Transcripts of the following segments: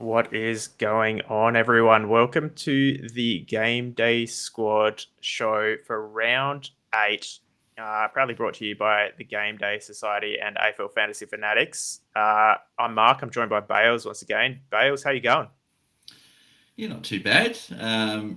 What is going on, everyone? Welcome to the Game Day Squad show for round 8. Proudly brought to you by the Game Day Society and AFL Fantasy Fanatics. I'm Mark. I'm joined by Bales once again. Bales, how you going? Yeah, not too bad.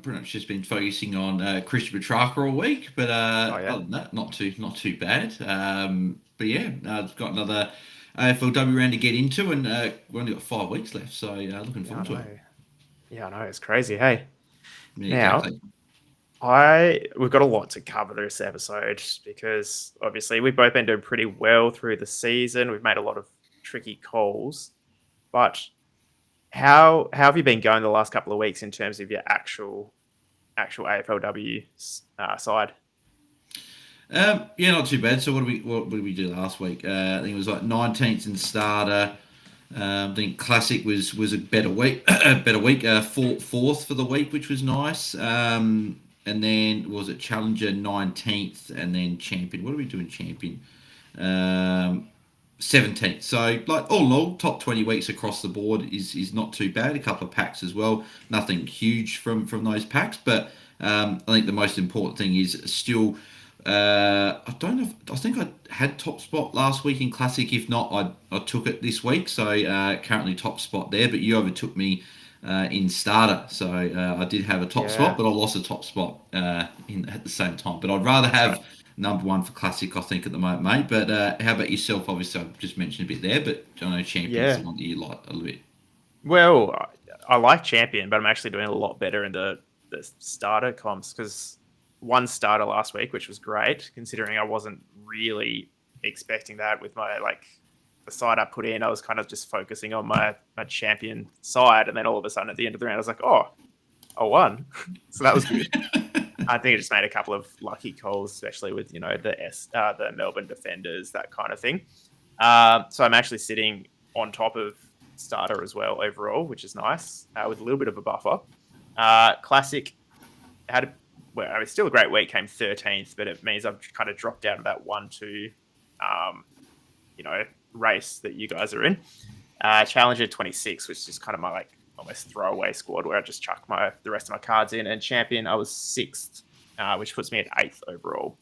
Pretty much just been focusing on Christian Petrarca all week, but Oh yeah, other than that, not too bad. But yeah, I've got another AFLW round to get into, and we've only got 5 weeks left, so looking yeah, I forward to it. know. Yeah, I know. It's crazy. Hey, Yeah, now exactly. we've got a lot to cover this episode because obviously we've both been doing pretty well through the season. We've made a lot of tricky calls, but how have you been going the last couple of weeks in terms of your actual AFLW side? Yeah, not too bad. So what did we do last week? I think it was like 19th in starter. I think Classic was a better week, fourth for the week, which was nice. And then was it Challenger 19th, and then Champion. What are we doing, Champion? Um, 17th. So like all in all, top 20 weeks across the board is not too bad. A couple of packs as well. Nothing huge from those packs, but I think the most important thing is still. I don't know. I think I had top spot last week in Classic. If not, I took it this week. So currently top spot there. But you overtook me in starter. So I did have a top spot, Yeah, but I lost a top spot in at the same time. But I'd rather that's have right. number one for Classic, I think, at the moment, mate. But how about yourself? Obviously, I just mentioned a bit there, but I know Champion's the Yeah. one that you like a little bit. Well, I like Champion, but I'm actually doing a lot better in the starter comps because one starter last week, which was great considering I wasn't really expecting that with my the side I put in. I was kind of just focusing on my champion side, and then all of a sudden at the end of the round, I was like, oh, I won, so that was good. I think it just made a couple of lucky calls, especially with the Melbourne defenders, that kind of thing. So I'm actually sitting on top of starter as well overall, which is nice with a little bit of a buffer. Classic had it's still a great week, came 13th, but it means I've kind of dropped down to that 1-2, um, race that you guys are in. Challenger 26, which is kind of my almost throwaway squad where I just chuck the rest of my cards in. And champion, I was 6th, which puts me at 8th overall.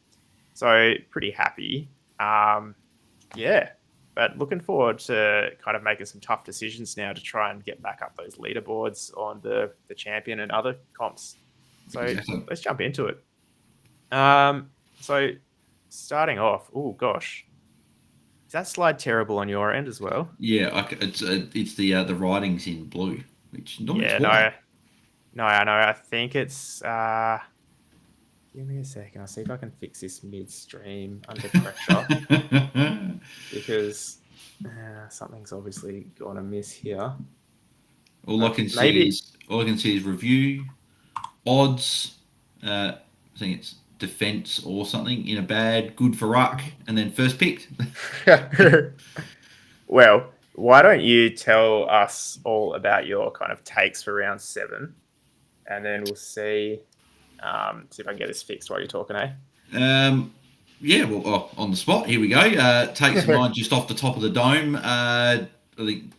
So pretty happy. Yeah, but looking forward to kind of making some tough decisions now to try and get back up those leaderboards on the champion and other comps. So Exactly. let's jump into it. So starting off, oh gosh, is that slide terrible on your end as well? Yeah, it's the writings in blue, which normally it's Yeah, white. no, I know. I think it's. Give me a second. I'll see if I can fix this midstream under pressure because something's obviously gone amiss here. Maybe. All I can see is review odds. I think it's defense or something in a bad, good for ruck, and then first picked. Well, why don't you tell us all about your kind of takes for round 7, and then we'll see if I can get this fixed while you're talking, eh? Yeah, well, on the spot, here we go. Takes of mine just off the top of the dome. I think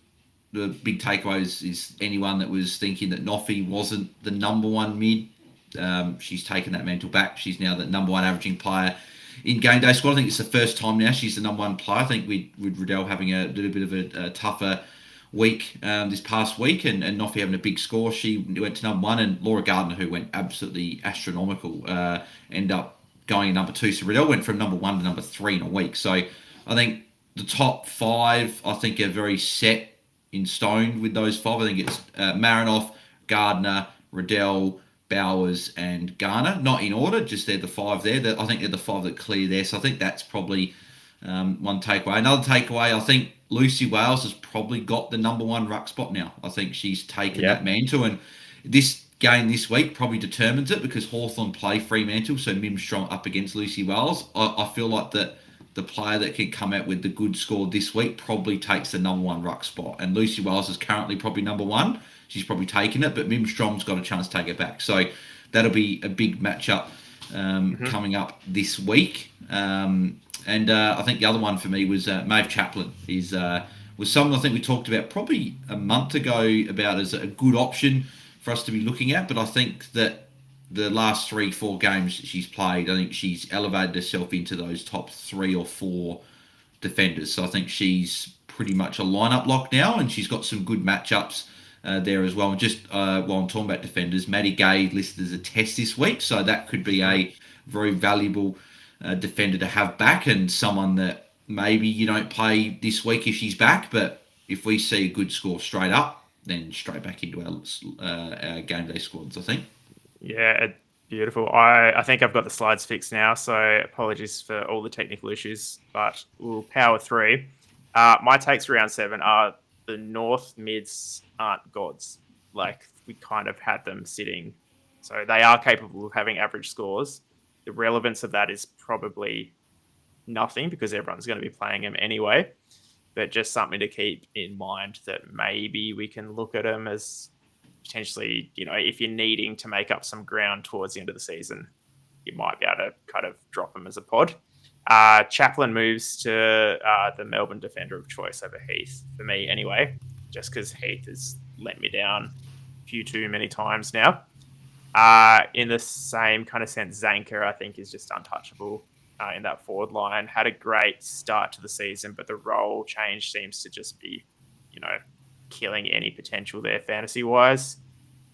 the big takeaway is anyone that was thinking that Noffy wasn't the number one mid. She's taken that mantle back. She's now the number one averaging player in Game Day squad. I think it's the first time now she's the number one player. I think with Riddell having a little bit of a tougher week this past week and Noffy having a big score, she went to number one, and Laura Gardner, who went absolutely astronomical, ended up going number two. So Riddell went from number one to number three in a week. So I think the top five, I think, are very set in stone with those five. I think it's Marinoff, Gardner, Riddell, Bowers, and Garner. Not in order, just they're the five there. I think they're the five that clear there. So I think that's probably one takeaway. Another takeaway, I think Lucy Wales has probably got the number one ruck spot now. I think she's taken that Yeah, mantle, and this game this week probably determines it because Hawthorn play Fremantle, so Mim Strong up against Lucy Wales. I feel like that the player that can come out with the good score this week probably takes the number one ruck spot, and Lucy Wales is currently probably number one. She's probably taken it, but Mim Strong's got a chance to take it back. So that'll be a big matchup hmm, coming up this week. And I think the other one for me was Maeve Chaplin is was someone I think we talked about probably a month ago about as a good option for us to be looking at. But I think that the last 3-4 games she's played, I think she's elevated herself into those top 3 or 4 defenders. So I think she's pretty much a lineup lock now, and she's got some good matchups there as well. And just while I'm talking about defenders, Maddie Gay listed as a test this week, so that could be a very valuable defender to have back, and someone that maybe you don't play this week if she's back, but if we see a good score straight up, then straight back into our game day squads, I think. Yeah, beautiful. I think I've got the slides fixed now, so apologies for all the technical issues, but we'll power through. My takes for round 7 are the North mids aren't gods. Like, we kind of had them sitting. So they are capable of having average scores. The relevance of that is probably nothing because everyone's going to be playing them anyway. But just something to keep in mind that maybe we can look at them as potentially, if you're needing to make up some ground towards the end of the season, you might be able to kind of drop them as a pod. Chaplin moves to the Melbourne defender of choice over Heath, for me anyway, just because Heath has let me down a few too many times now. In the same kind of sense, Zanker, I think, is just untouchable in that forward line. Had a great start to the season, but the role change seems to just be, killing any potential there fantasy-wise.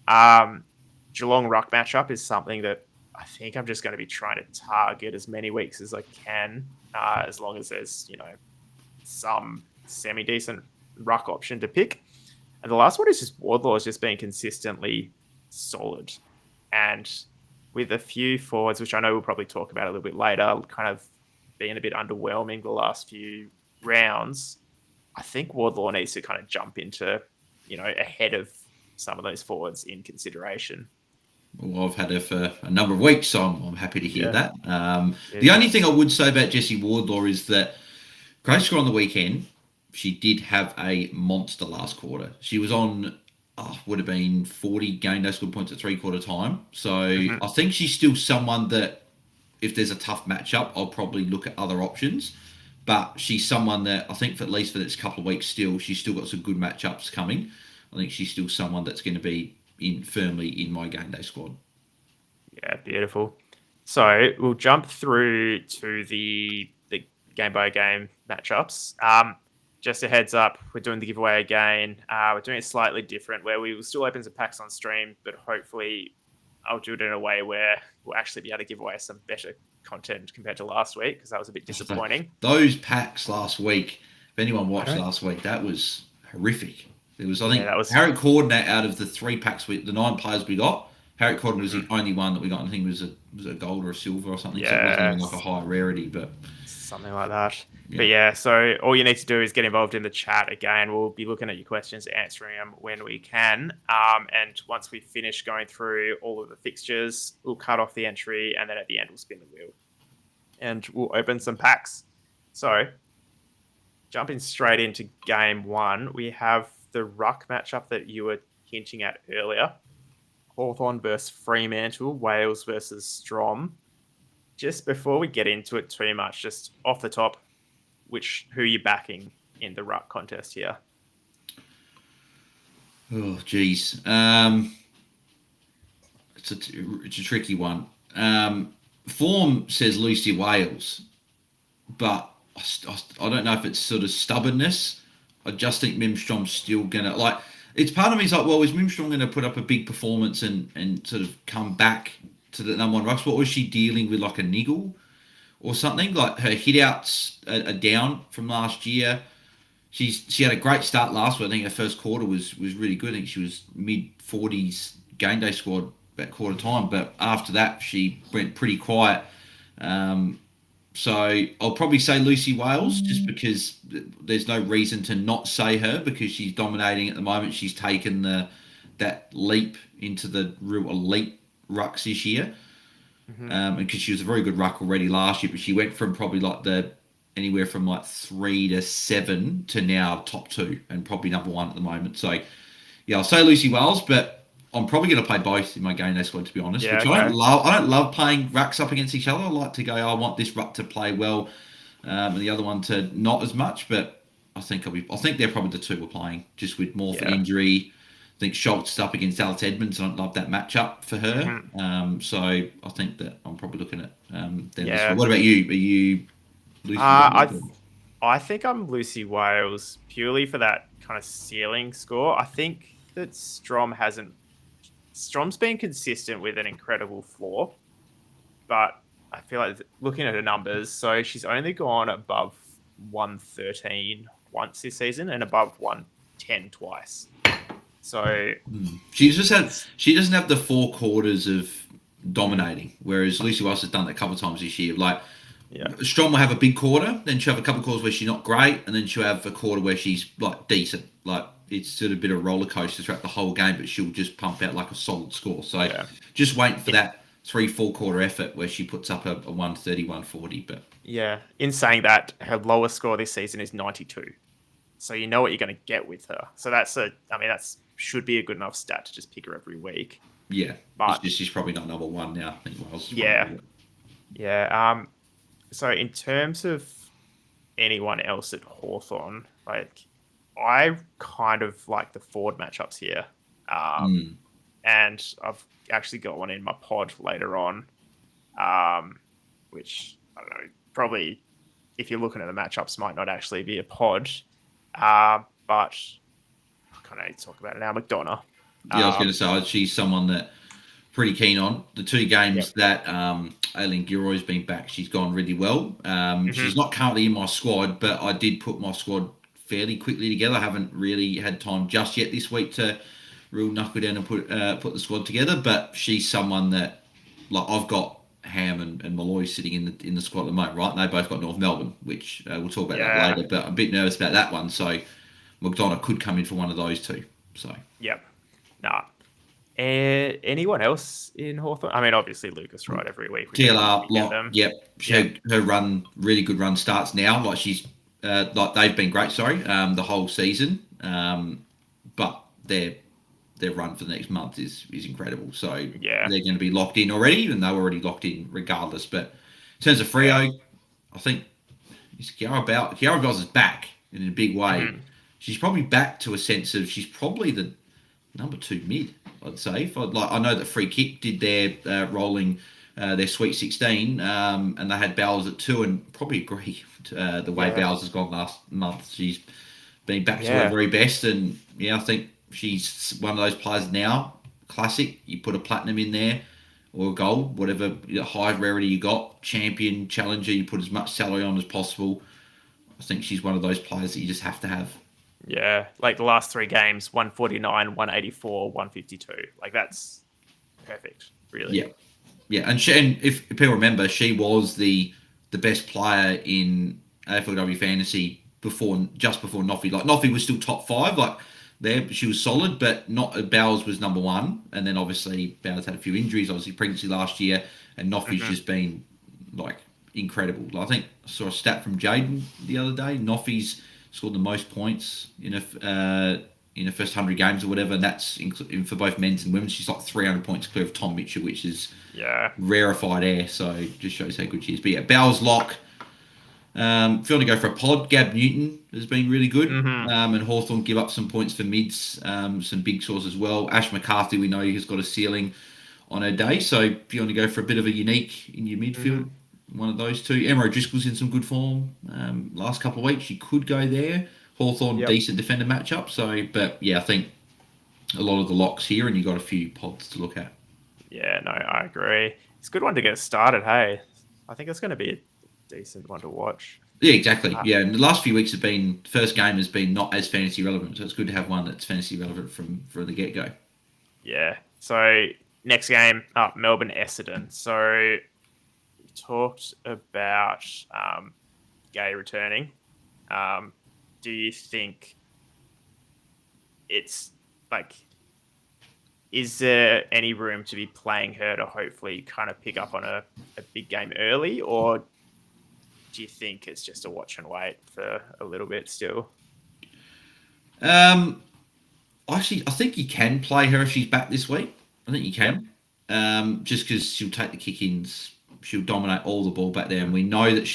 Geelong ruck matchup is something that I think I'm just going to be trying to target as many weeks as I can, as long as there's, some semi-decent ruck option to pick. And the last one is just Wardlaw has just been consistently solid. And with a few forwards, which I know we'll probably talk about a little bit later, kind of being a bit underwhelming the last few rounds, I think Wardlaw needs to kind of jump into, ahead of some of those forwards in consideration. Well, I've had her for a number of weeks, so I'm happy to hear that. The only thing I would say about Jessie Wardlaw is that great score on the weekend. She did have a monster last quarter. She was on, would have been 40 game day score points at 3/4 time. So I think she's still someone that if there's a tough matchup, I'll probably look at other options. But she's someone that I think for at least for this couple of weeks she's still got some good matchups coming. I think she's still someone that's going to be firmly in my game day squad. Yeah, beautiful. So we'll jump through to the game by game matchups. Just a heads up, we're doing the giveaway again. We're doing it slightly different where we will still open some packs on stream, but hopefully I'll do it in a way where we'll actually be able to give away some better content compared to last week because that was a bit disappointing. Those packs last week, if anyone watched last week, that was horrific. It was, I think, Harriet Corden out of the 3 packs, the 9 players we got, Harriet Corden was the only one that we got. I think it was a gold or a silver or something. So it wasn't even like a high rarity, but something like that. Yeah. But so all you need to do is get involved in the chat again. We'll be looking at your questions, answering them when we can. And once we finish going through all of the fixtures, we'll cut off the entry, and then at the end we'll spin the wheel, and we'll open some packs. So jumping straight into game 1, we have the ruck matchup that you were hinting at earlier. Hawthorn versus Fremantle, Wales versus Strom. Just before we get into it too much, just off the top, who are you backing in the ruck contest here? Oh, geez. It's a tricky one. Form says Lucy Wales, but I don't know if it's sort of stubbornness. I just think Mimstrom's still going to, it's part of me is like, well, is Mimstrom going to put up a big performance and sort of come back to the number 1 ruck spot? Was she dealing with like a niggle or something? Like her hit-outs are down from last year. She had a great start last week. I think her first quarter was really good. I think she was mid-40s game day squad about quarter time. But after that, she went pretty quiet. So I'll probably say Lucy Wales just because there's no reason to not say her because she's dominating at the moment. She's taken that leap into the real elite rucks this year. And because she was a very good ruck already last year, but she went from probably anywhere from 3 to 7 to now top 2 and probably number 1 at the moment. So yeah, I'll say Lucy Wales, but I'm probably going to play both in my game day squad, to be honest. Yeah, which I don't love playing rucks up against each other. I like to go, I want this ruck to play well, and the other one to not as much. But I think they're probably the two we're playing, just with Morphet Yeah. injury. I think Schultz is up against Alex Edmonds. I don't love that matchup for her. So I think that I'm probably looking at them. Yeah. What about you? Are you Lucy Wales? I think I'm Lucy Wales purely for that kind of ceiling score. I think that Strom's been consistent with an incredible floor, but I feel like looking at her numbers, so she's only gone above 113 once this season and above 110 twice. So she doesn't have the 4 quarters of dominating, whereas Lucy Wales has done that a couple of times this year. Like, Strom will have a big quarter, then she'll have a couple of quarters where she's not great, and then she'll have a quarter where she's like decent. Like, it's sort of a bit of a roller coaster throughout the whole game, but she'll just pump out like a solid score. So just waiting for that 3-4 quarter effort where she puts up a 130, 140. But yeah, in saying that, her lowest score this season is 92. So you know what you're going to get with her. So that's should be a good enough stat to just pick her every week. Yeah, but she's probably not number one now. I think Wales. Yeah. So in terms of anyone else at Hawthorn, like, I kind of like the forward matchups here. And I've actually got one in my pod later on, which, I don't know, probably if you're looking at the matchups might not actually be a pod. But I kind of need to talk about it now. McDonough. Yeah, I was going to say, she's someone that pretty keen on. The 2 games that Aileen Gilroy's been back, she's gone really well. She's not currently in my squad, but I did put my squad fairly quickly together. I haven't really had time just yet this week to real knuckle down and put the squad together. But she's someone that, like, I've got Ham and Malloy sitting in the squad at the moment, right? And they both got North Melbourne, which we'll talk about that later. But I'm a bit nervous about that one. So McDonough could come in for one of those two. So anyone else in Hawthorn? I mean, obviously Lucas, right? Every week. TLR, her run, really good run starts now. Like, she's like, they've been great. The whole season. But their run for the next month is incredible. So they're going to be locked in already, and they were already locked in regardless. But in terms of Freo, I think Kiara Bowles is back in a big way. She's probably back to a sense of she's probably the number 2 mid, I'd say. I know that Free Kick did their rolling their Sweet 16, and they had Bowles at 2, and probably agree the way Bowles has gone last month. She's been back to her very best, and I think she's one of those players now. Classic, you put a platinum in there or a gold, whatever high rarity you got, champion, challenger, you put as much salary on as possible. I think she's one of those players that you just have to have. Yeah, like the last 3 games, 149, 184, 152. Like, that's perfect, really. Yeah, and if people remember, she was the best player in AFLW fantasy just before Noffy. Like, Noffy was still top 5. Like, she was solid, but not Bowles was number 1. And then obviously Bowles had a few injuries, obviously pregnancy last year, and Noffy's just been like incredible. Like, I think I saw a stat from Jaden the other day. Noffy's scored the most points in the first 100 games or whatever, and that's for both men's and women's. She's like 300 points clear of Tom Mitchell, which is rarefied air. So just shows how good she is. But Bowles lock. If you want to go for a pod, Gab Newton has been really good. And Hawthorn give up some points for mids, some big scores as well. Ash McCarthy, we know, has got a ceiling on her day. So if you want to go for a bit of a unique in your midfield, one of those two. Emma O'Driscoll's in some good form. Last couple of weeks, you could go there. Hawthorn, decent defender matchup. So, but I think a lot of the locks here, and you got a few pods to look at. Yeah, no, I agree. It's a good one to get started. Hey, I think it's going to be a decent one to watch. Yeah, exactly. And the last few weeks first game has been not as fantasy relevant, so it's good to have one that's fantasy relevant from the get go. Yeah. So next game, Melbourne Essendon. So we talked about Gay returning. Do you think it's like, is there any room to be playing her to hopefully kind of pick up on a big game early, or do you think it's just a watch and wait for a little bit still? Actually, I think you can play her if she's back this week. I think you can. Just because she'll take the kick-ins, she'll dominate all the ball back there, and we know that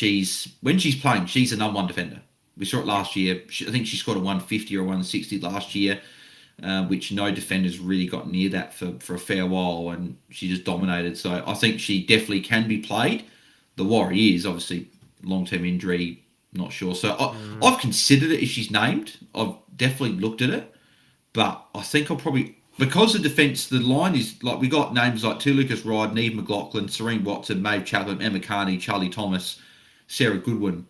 when she's playing, she's the number 1 defender. We saw it last year. I think she scored a 150 or 160 last year, which no defenders really got near that for a fair while, and she just dominated. So I think she definitely can be played. The worry is obviously long-term injury, not sure. So I've considered it if she's named. I've definitely looked at it, but I think I'll probably, because the defence, the line is like, we got names like T. Lucas Ride, Neve McLaughlin, Serene Watson, Maeve Chatham, Emma Carney, Charlie Thomas, Sarah Goodwin.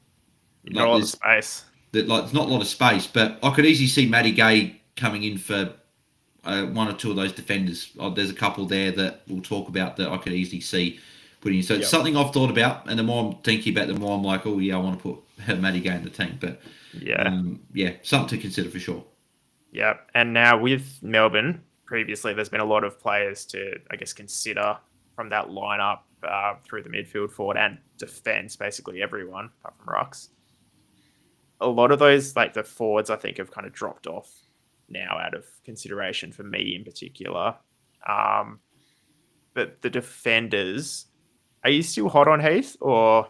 Not a lot of space. There's not a lot of space, but I could easily see Maddie Gay coming in for one or two of those defenders. There's a couple there that we'll talk about that I could easily see putting in. So it's something I've thought about, and the more I'm thinking about it, the more I'm like, oh yeah, I want to put Maddie Gay in the team. But something to consider for sure. Yeah, and now with Melbourne, previously there's been a lot of players to, I guess, consider from that lineup through the midfield, forward, and defence, basically everyone apart from Rux. A lot of those, like the forwards, I think have kind of dropped off now out of consideration for me in particular. But the defenders, are you still hot on Heath, or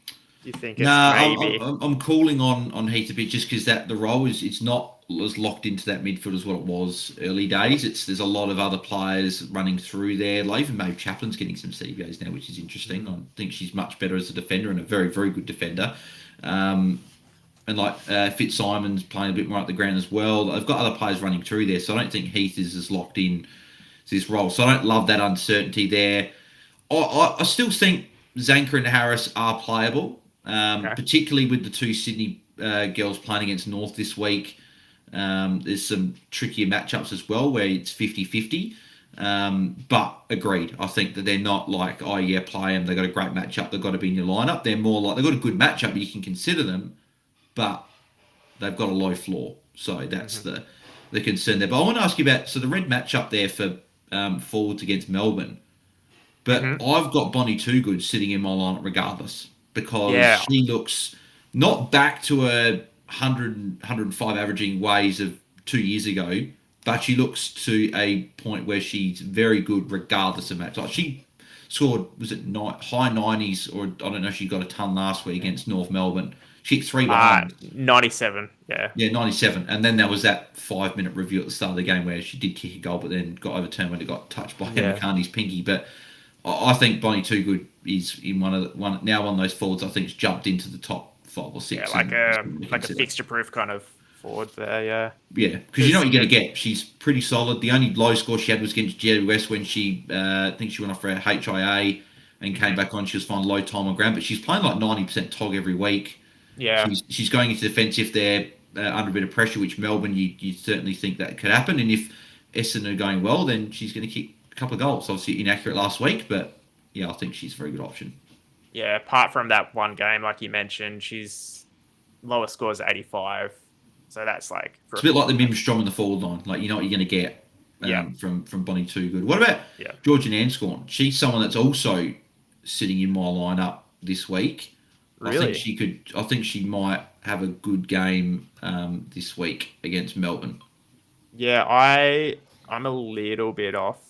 do you think it's maybe? I'm calling on Heath a bit just because that the role it's not as locked into that midfield as what it was early days. There's a lot of other players running through there. Like even Maeve Chaplin's getting some CBAs now, which is interesting. I think she's much better as a defender and a very, very good defender. And like Fitzsimon's playing a bit more up the ground as well. I've got other players running through there, so I don't think Heath is as locked in to this role. So I don't love that uncertainty there. I still think Zanker and Harris are playable, particularly with the two Sydney girls playing against North this week. There's some trickier matchups as well where it's 50-50. But agreed, I think that they're not like, oh yeah, play them. They've got a great matchup. They've got to be in your lineup. They're more like they've got a good matchup, but you can consider them, but they've got a low floor. So that's the concern there. But I want to ask you about, so the red matchup there for forwards against Melbourne. But I've got Bonnie Toogood sitting in my lineup regardless, because she looks not back to a 105 averaging ways of 2 years ago, but she looks to a point where she's very good regardless of match. Like she scored, was it high 90s, or I don't know, she got a ton last week against North Melbourne. She hit 3 behind. 97, yeah. Yeah, 97. And then there was that 5-minute review at the start of the game where she did kick a goal, but then got overturned when it got touched by Emma Carney's pinky. But I think Bonnie Toogood is in one of those forwards I think's jumped into the top 5 or 6. Yeah, like a fixture-proof kind of forward there, yeah. Yeah, because you know what you're going to get. She's pretty solid. The only low score she had was against Jerry West when she, I think she went off for a HIA and came back on. She was finding low time on ground, but she's playing like 90% TOG every week. Yeah. She's going into defence if they're under a bit of pressure, which Melbourne, you certainly think that could happen. And if Essendon are going well, then she's going to kick a couple of goals. Obviously inaccurate last week, but yeah, I think she's a very good option. Yeah, apart from that one game, like you mentioned, she's lowest score is 85. So that's like... It's a bit like the Mim Strom in the forward line. Like, you know what you're going to get from Bonnie Toogood. What about Georgian Anscorn? She's someone that's also sitting in my lineup this week. Really? I think she might have a good game this week against Melbourne. Yeah, I'm a little bit off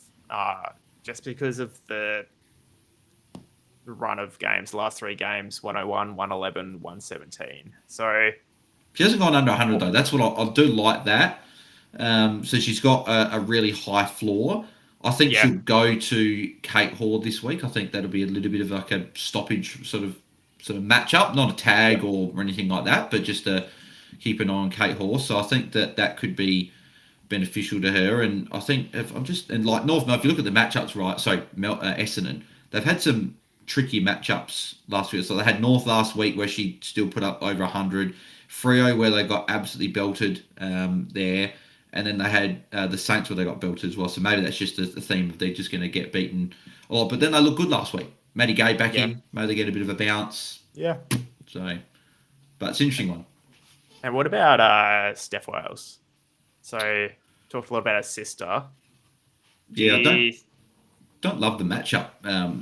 just because of the run of games, the last 3 games, 101, 111, 117. So she hasn't gone under 100 though. That's what I do like that. So she's got a really high floor. I think she'll go to Kate Hall this week. I think that'll be a little bit of like a stoppage sort of matchup, not a tag or anything like that, but just to keep an eye on Kate Hall. So I think that could be beneficial to her. And I think if North, if you look at the matchups, right? So Essendon, they've had some tricky matchups last week. So they had North last week where she still put up over 100. Freo where they got absolutely belted there. And then they had the Saints where they got belted as well. So maybe that's just a theme of they're just going to get beaten a lot. But then they look good last week. Maddie Gay back in. Maybe they get a bit of a bounce. Yeah. So, but it's an interesting one. And what about Steph Wales? So, talked a lot about her sister. I don't love the matchup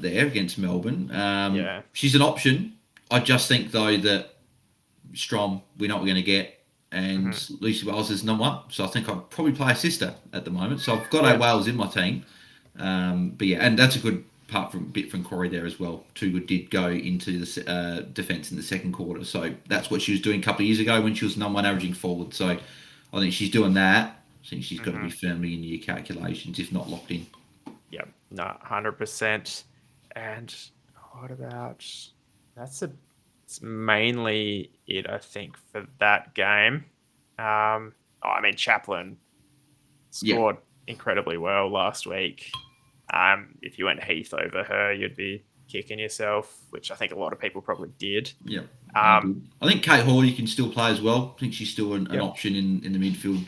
there against Melbourne. She's an option. I just think, though, that Strom, we know what we're going to get. And Lucy Wales is number 1. So I think I'll probably play a sister at the moment. So I've got a Wales in my team. But yeah, and that's a good apart from a bit from Corey there as well. Toogood did go into the defence in the second quarter. So that's what she was doing a couple of years ago when she was number one averaging forward. So I think she's doing that. I think she's got to be firmly in your calculations, if not locked in. Yeah, no, 100%. And what about that's mainly it, I think, for that game. Chaplin scored incredibly well last week. If you went Heath over her, you'd be kicking yourself, which I think a lot of people probably did. Yeah. I think Kate Hall you can still play as well. I think she's still an option in the midfield.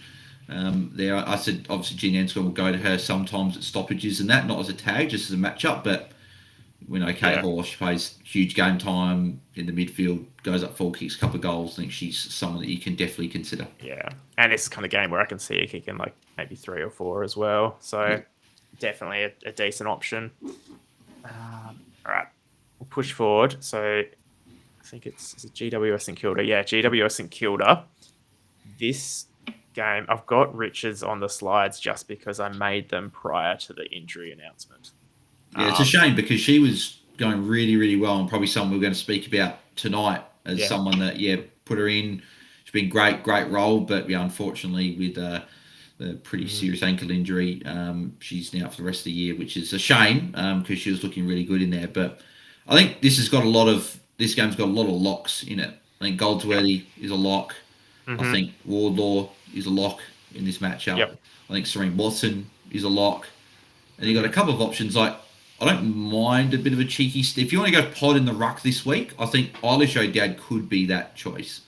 There, I said obviously Jean Anscombe will go to her sometimes at stoppages and that, not as a tag, just as a matchup. But we know Kate Hall, she plays huge game time in the midfield, goes up full, kicks a couple of goals. I think she's someone that you can definitely consider. Yeah, and it's the kind of game where I can see her kicking like maybe 3 or 4 as well. So definitely a decent option. All right, we'll push forward. So I think it's GWS St Kilda. Yeah, GWS St Kilda. This game, I've got Richards on the slides just because I made them prior to the injury announcement. Yeah, it's a shame because she was going really, really well and probably someone we're going to speak about tonight as someone that, put her in. She's been great role, but unfortunately with the pretty serious ankle injury, she's now for the rest of the year, which is a shame because she was looking really good in there. But I think this game's got a lot of locks in it. I think Goldsworthy is a lock. I think Wardlaw is a lock in this matchup. I think Serene Watson is a lock. And you got a couple of options. Like, I don't mind a bit of a cheeky... If you want to go pod in the ruck this week, I think Eilish O'Dowd could be that choice.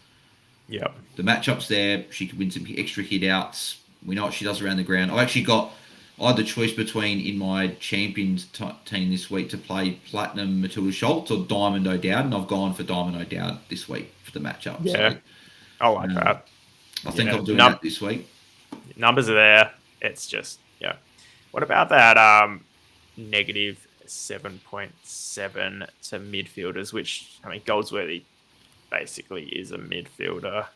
Yeah. The matchup's there. She could win some extra hit-outs. We know what she does around the ground. I've actually got... I had the choice between, in my champions team this week, to play Platinum Matilda Schultz or Diamond O'Dowd, and I've gone for Diamond O'Dowd this week for the matchup. Yeah, so, I like that. I think I'm doing that this week. Numbers are there. It's just, What about that negative 7.7 to midfielders, which, Goldsworthy basically is a midfielder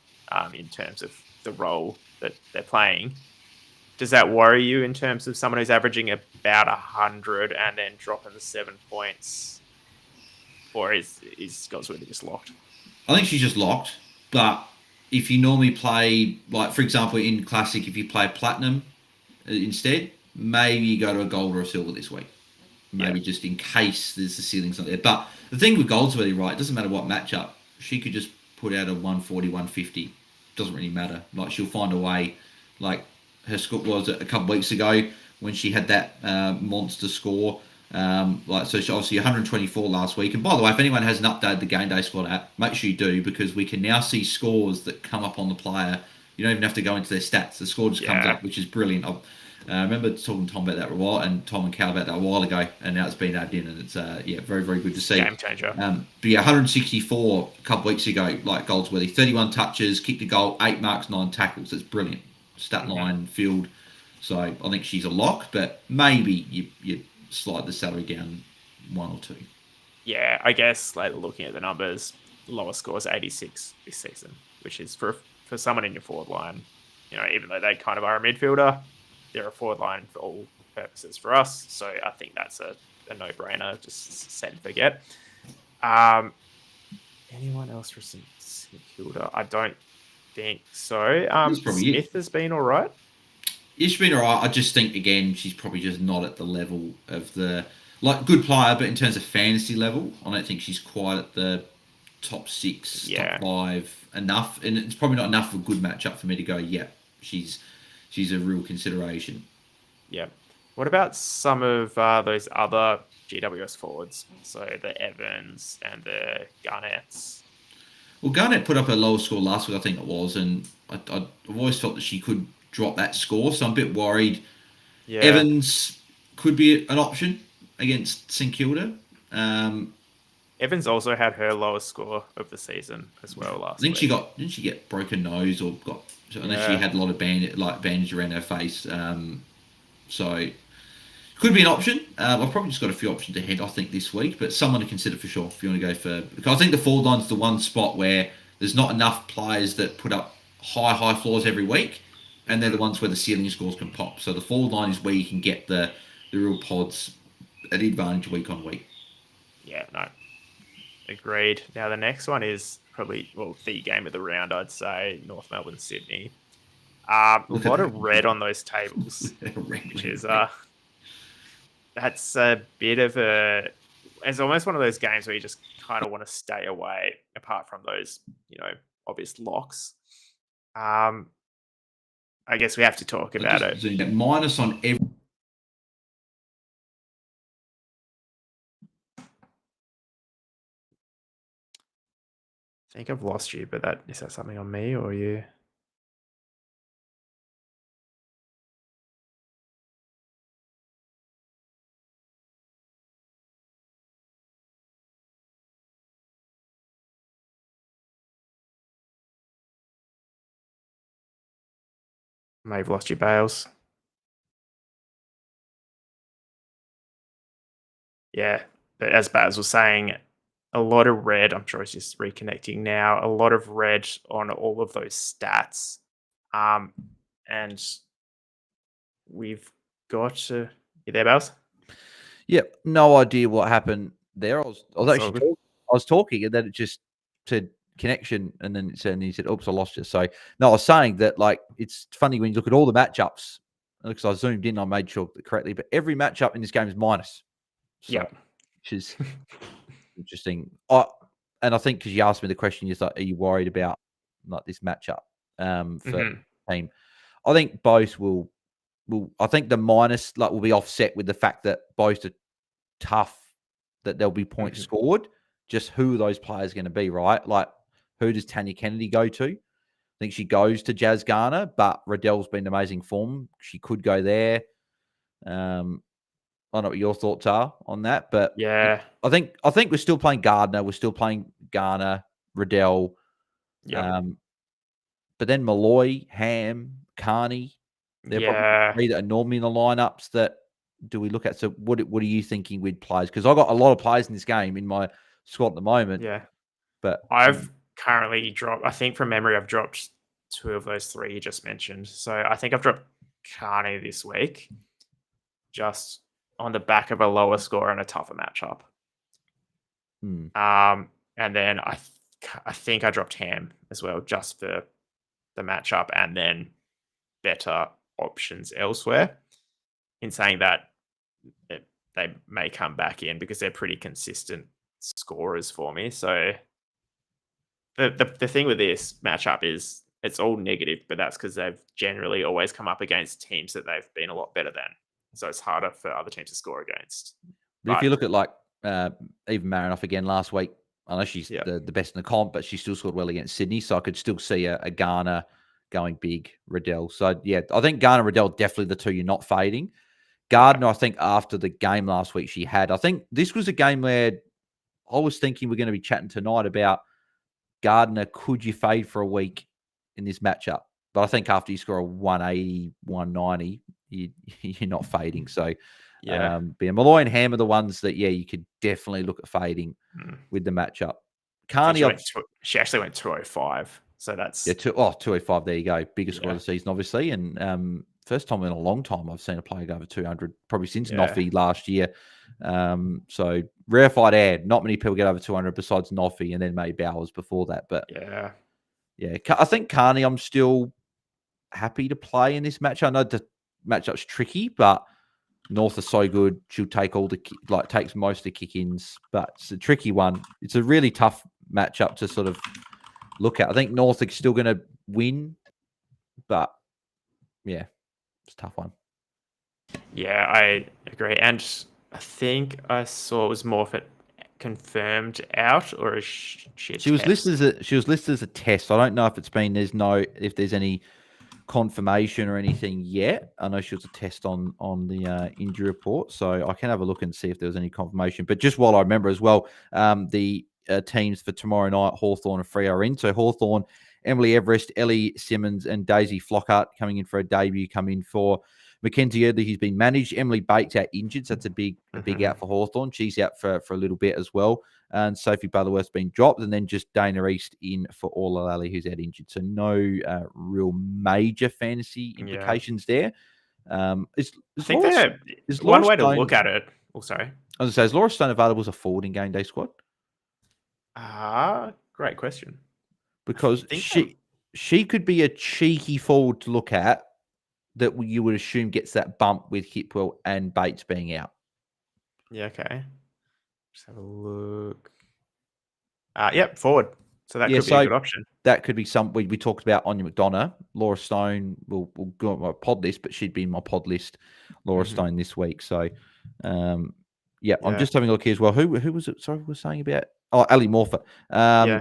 in terms of the role that they're playing. Does that worry you in terms of someone who's averaging about 100 and then dropping the 7 points? Or is Goldsworthy just locked? I think she's just locked, but if you normally play, like, for example, in Classic, if you play Platinum instead, maybe you go to a Gold or a Silver this week. Maybe just in case there's the ceiling's not there. But the thing with Goldsworthy, right, it doesn't matter what matchup. She could just put out a 140, 150. Doesn't really matter. Like, she'll find a way. Like, her score was a couple of weeks ago when she had that monster score. So she obviously 124 last week. And by the way, if anyone hasn't updated the GameDay squad app, make sure you do, because we can now see scores that come up on the player. You don't even have to go into their stats. The score just comes up, which is brilliant. I remember talking to Tom about that for a while, and Tom and Cal about that a while ago, and now it's been added in, and it's very, very good to see. Game changer. But 164 a couple of weeks ago, like Goldsworthy, 31 touches, kicked a goal, 8 marks, 9 tackles. That's brilliant. Stat line, field. So I think she's a lock, but maybe you slide the salary down 1 or 2. Yeah, I guess looking at the numbers, lowest score is 86 this season, which is for someone in your forward line. Even though they kind of are a midfielder, they're a forward line for all purposes for us. So I think that's a no-brainer. Just set and forget. Anyone else for St Kilda? I don't think so. Smith has been all right. Yeah, she's been all right. I just think, again, she's probably just not at the level of the... good player, but in terms of fantasy level, I don't think she's quite at the top 6, top 5 enough. And it's probably not enough of a good matchup for me to go, she's a real consideration. Yeah. What about some of those other GWS forwards? So the Evans and the Garnetts. Well, Garnett put up a lower score last week, I think it was, and I've always felt that she could drop that score, so I'm a bit worried. Yeah. Evans could be an option against St Kilda. Evans also had her lowest score of the season as well last week. Didn't she get broken nose or got... Unless she had a lot of bandage around her face. So, could be an option. I've probably just got a few options ahead, I think, this week. But someone to consider for sure if you want to go for... Because I think the forward line's the one spot where there's not enough players that put up high floors every week. And they're the ones where the ceiling scores can pop. So the forward line is where you can get the real pods an advantage week on week. Yeah, no. Agreed. Now, the next one is probably, the game of the round, I'd say, North Melbourne, Sydney. A lot of red on those tables, which is, that's a bit of it's almost one of those games where you just kind of want to stay away, apart from those, obvious locks. I guess we have to talk about it. Minus on every. I think I've lost you, but is that something on me or you? May have lost you, Bales. Yeah, but as Baz was saying, a lot of red. I'm sure it's just reconnecting now. A lot of red on all of those stats, and we've got to. You there, Baz? Yep, no idea what happened there. I was talking, and then it just said connection, and then he said, "Oops, I lost you." So no, I was saying that it's funny when you look at all the matchups. Because I zoomed in, I made sure correctly, but every matchup in this game is minus. So, yeah, which is interesting. And I think because you asked me the question, you're like, "Are you worried about this matchup for the team?" I think both will. I think the minus will be offset with the fact that both are tough, that there'll be points scored. Just who those players are going to be, right? Who does Tanya Kennedy go to? I think she goes to Jazz Garner, but Riddell's been amazing form. She could go there. I don't know what your thoughts are on that, but yeah, I think we're still playing Gardner. We're still playing Garner, Riddell. Yeah. But then Malloy, Ham, Carney, they're probably three that are normally in the lineups that do we look at. So what are you thinking with players? Because I've got a lot of players in this game in my squad at the moment. Yeah. But I've currently dropped, I think from memory, I've dropped two of those three you just mentioned. So I think I've dropped Carney this week, just on the back of a lower score and a tougher matchup. And then I think I dropped Ham as well, just for the matchup and then better options elsewhere. In saying that, they may come back in because they're pretty consistent scorers for me. So the thing with this matchup is it's all negative, but that's because they've generally always come up against teams that they've been a lot better than. So it's harder for other teams to score against. But if you look at even Marinoff again last week, I know she's the best in the comp, but she still scored well against Sydney. So I could still see a Garner going big, Riddell. So yeah, I think Garner, Riddell, definitely the two you're not fading. Gardner, I think after the game last week I think this was a game where I was thinking we're going to be chatting tonight about Gardner, could you fade for a week in this matchup? But I think after you score a 180, 190, you're not fading. So Malloy and Ham are the ones that, you could definitely look at fading with the matchup. Carney, she actually went 205. So that's 205. There you go. Biggest score of the season, obviously. And first time in a long time I've seen a player go over 200, probably since Noffy last year. So rarefied air. Not many people get over 200 besides Noffy and then maybe Bowers before that. But I think Carney, I'm still happy to play in this match. I know the matchup's tricky, but North are so good. She'll take takes most of the kick-ins, but it's a tricky one. It's a really tough matchup to sort of look at. I think North are still going to win, but it's a tough one. Yeah, I agree. And I think I saw it was more of it confirmed out, or is she was listed as a test. I don't know if if there's any confirmation or anything yet. I know she was a test on the injury report, so I can have a look and see if there was any confirmation. But just while I remember as well, the teams for tomorrow night, Hawthorn and Freo are in. So Hawthorn, Emily Everest, Ellie Simmons, and Daisy Flockhart coming in for a debut. Come in for Mackenzie Eardley, who's been managed. Emily Bates out injured, so that's a big out for Hawthorn. She's out for a little bit as well. And Sophie Butterworth's been dropped, and then just Dana East in for Orla Lally, who's out injured. So no real major fantasy implications there. I think there's one way to look at it Oh, sorry. I was going to say, is Laura Stone available as a forward in game day squad? Great question. Because she could be a cheeky forward to look at that you would assume gets that bump with Hipwell and Bates being out. Yeah, okay. Just have a look. Yep, forward. So that could be a good option. That could be something we talked about Anya McDonough. Laura Stone will go on my pod list, but she'd be in my pod list, Laura Stone this week. So, I'm just having a look here as well. Who was it? Sorry, we were saying about Ali Morpher. Yeah,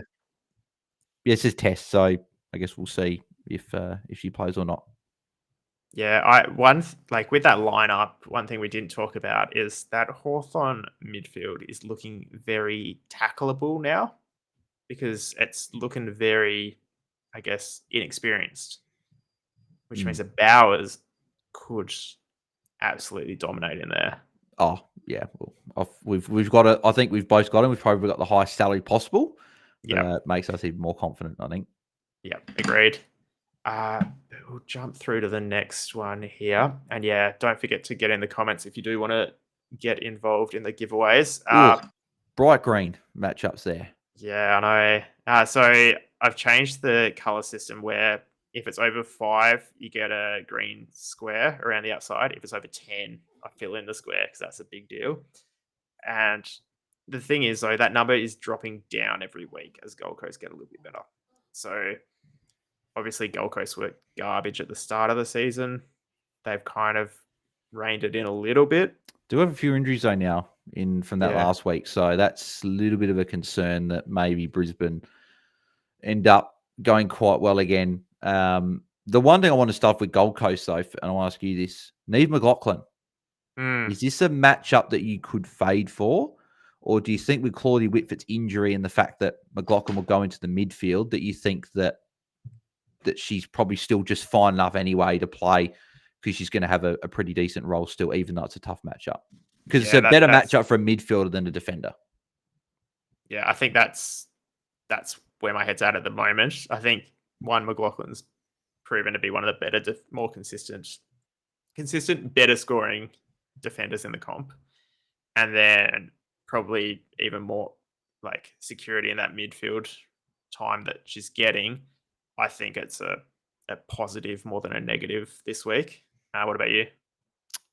it says test. So I guess we'll see if she plays or not. Yeah, with that lineup, one thing we didn't talk about is that Hawthorn midfield is looking very tackleable now because it's looking very, I guess, inexperienced, which means that Bowers could absolutely dominate in there. Oh yeah, well, we've got it. I think we've both got him. We've probably got the highest salary possible. Yeah, makes us even more confident, I think. Yeah, agreed. We'll jump through to the next one here, and yeah, don't forget to get in the comments if you do want to get involved in the giveaways. Bright green matchups there. Yeah, I know. So I've changed the color system where if it's over 5, you get a green square around the outside. If it's over 10, I fill in the square because that's a big deal. And the thing is, though, that number is dropping down every week as Gold Coast get a little bit better. So obviously Gold Coast were garbage at the start of the season. They've kind of reined it in a little bit. Do have a few injuries though now from that last week. So that's a little bit of a concern that maybe Brisbane end up going quite well again. The one thing I want to start with Gold Coast though, and I'll ask you this, Neve McLaughlin. Is this a matchup that you could fade for? Or do you think with Claudie Whitford's injury and the fact that McLaughlin will go into the midfield that you think that she's probably still just fine enough anyway to play because she's going to have a pretty decent role still, even though it's a tough matchup? Because it's a better matchup for a midfielder than a defender. Yeah, I think that's where my head's at the moment. I think McLaughlin's proven to be one of the better, more consistent, better scoring defenders in the comp. And then probably even more like security in that midfield time that she's getting. I think it's a positive more than a negative this week. What about you?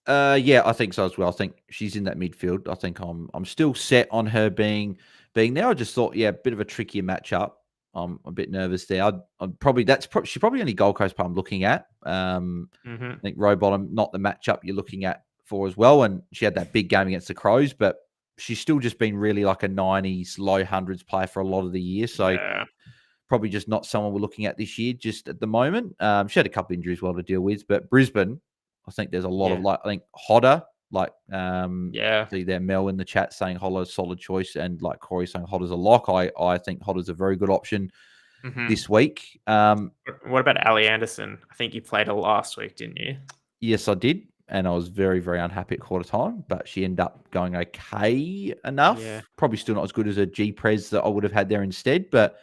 Yeah, I think so as well. I think she's in that midfield. I think I'm still set on her being there. I just thought, a bit of a trickier matchup. I'm a bit nervous there. She's probably only Gold Coast I'm looking at. I think Rowbottom, not the matchup you're looking at for as well. And she had that big game against the Crows, but she's still just been really like a 90s, low hundreds player for a lot of the year. So probably just not someone we're looking at this year, just at the moment. She had a couple of injuries well to deal with, but Brisbane, I think there's a lot of I think Hodder, see there Mel in the chat saying Hodder's solid choice, and like Corey saying Hodder's a lock. I think Hodder's a very good option this week. What about Ali Anderson? I think you played her last week, didn't you? Yes, I did. And I was very, very unhappy at quarter time, but she ended up going okay enough. Yeah. Probably still not as good as a G-Prez that I would have had there instead, but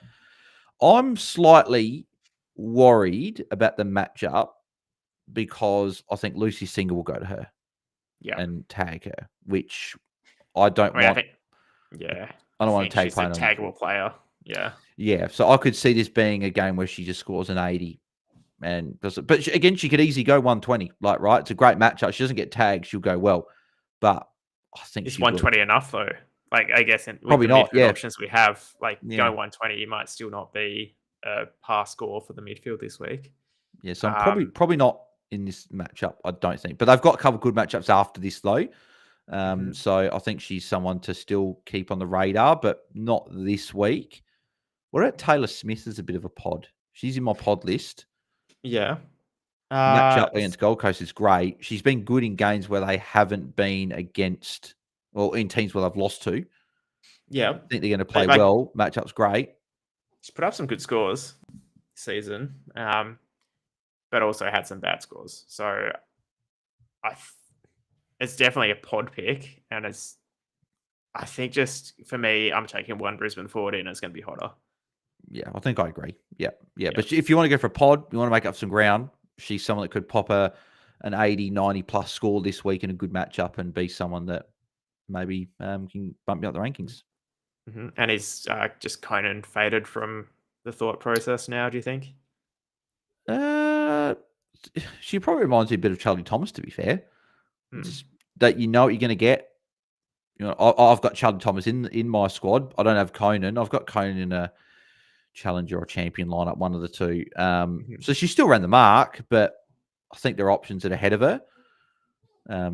I'm slightly worried about the matchup because I think Lucy Singer will go to her and tag her, which I don't want. I don't want to tag she's a taggable player. Yeah. Yeah. So I could see this being a game where she just scores an 80. But again, she could easily go 120. Right? It's a great matchup. She doesn't get tagged, she'll go well. But I think it's 120 enough though. I guess probably not. Yeah, options we have going 120, you might still not be a pass score for the midfield this week. Yeah, so I'm probably not in this matchup. I don't think, but they've got a couple of good matchups after this though. So I think she's someone to still keep on the radar, but not this week. What about Taylor Smith as a bit of a pod? She's in my pod list. Yeah. Matchup against Gold Coast is great. She's been good in games where they haven't been against, in teams where they've lost to. Yeah. I think they're going to play well. Matchup's great. She's put up some good scores this season, but also had some bad scores. So it's definitely a pod pick, and I think just for me, I'm taking one Brisbane forward and it's going to be Hodder. Yeah, I think I agree. Yeah. But if you want to go for a pod, you want to make up some ground, she's someone that could pop an 80, 90 plus score this week in a good matchup and be someone that maybe can bump you up the rankings. Mm-hmm. And is just Conan faded from the thought process now, do you think? She probably reminds me a bit of Charlie Thomas, to be fair. Mm. Just that you know what you're going to get. You know, I've got Charlie Thomas in my squad. I don't have Conan. I've got Conan in a challenger or champion lineup, one of the two. So she still ran the mark, but I think there are options that are ahead of her.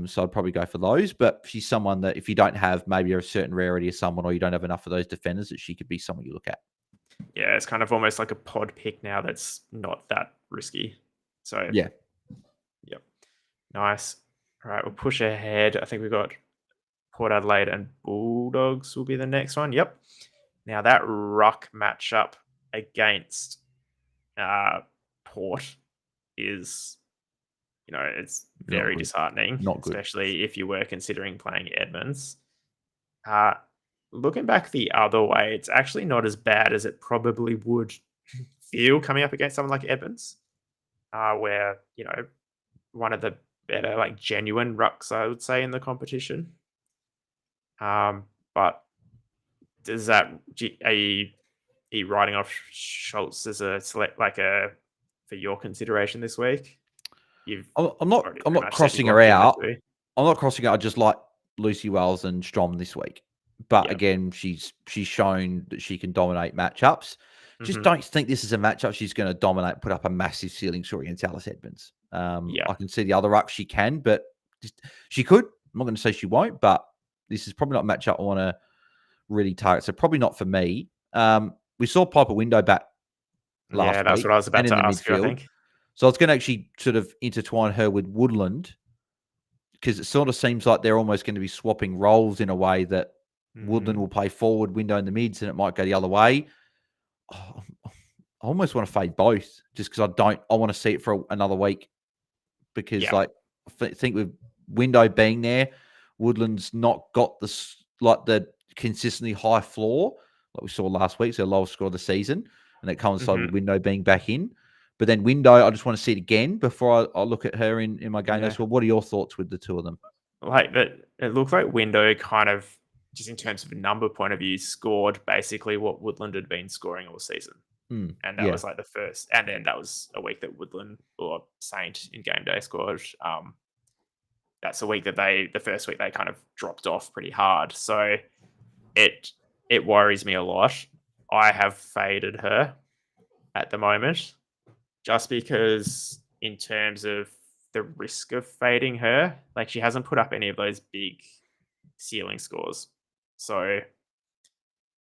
So I'd probably go for those. But she's someone that if you don't have maybe a certain rarity of someone, or you don't have enough of those defenders, that she could be someone you look at. Yeah, it's kind of almost like a pod pick now that's not that risky. So yeah. Yep. Nice. All right, we'll push ahead. I think we've got Port Adelaide and Bulldogs will be the next one. Yep. Now that ruck matchup against Port is, it's very disheartening, Not good. especially if you were considering playing Edmonds. Looking back the other way, it's actually not as bad as it probably would feel coming up against someone like Edmonds, where, one of the better, like, genuine rucks, I would say, in the competition. But does that, are you writing off Schultz as a select, for your consideration this week? I'm not crossing her out. I'm not crossing out. I just like Lucy Wells and Strom this week. But again, she's shown that she can dominate matchups. Just don't think this is a matchup she's going to dominate, put up a massive ceiling score against Alice Edmonds. I can see the other rucks she can, but she could. I'm not going to say she won't, but this is probably not a matchup I want to really target. So probably not for me. We saw Piper Window back last week. Yeah, that's what I was about to ask you, I think. So I was going to actually sort of intertwine her with Woodland, because it sort of seems like they're almost going to be swapping roles in a way that Woodland will play forward, Window in the mids, and it might go the other way. I almost want to fade both, just because I want to see it for another week, because I think with Window being there, Woodland's not got the consistently high floor like we saw last week, so lowest score of the season, and it coincided with Window being back in. But then Window, I just want to see it again before I look at her in my game. Yeah. So what are your thoughts with the two of them? Like that, it looked like Window kind of, just in terms of a number point of view, scored basically what Woodland had been scoring all season. And that was like the first, and then that was a week that Woodland or Saint in GameDay scored. That's a week that the first week they kind of dropped off pretty hard. So it worries me a lot. I have faded her at the moment, just because in terms of the risk of fading her, like, she hasn't put up any of those big ceiling scores. So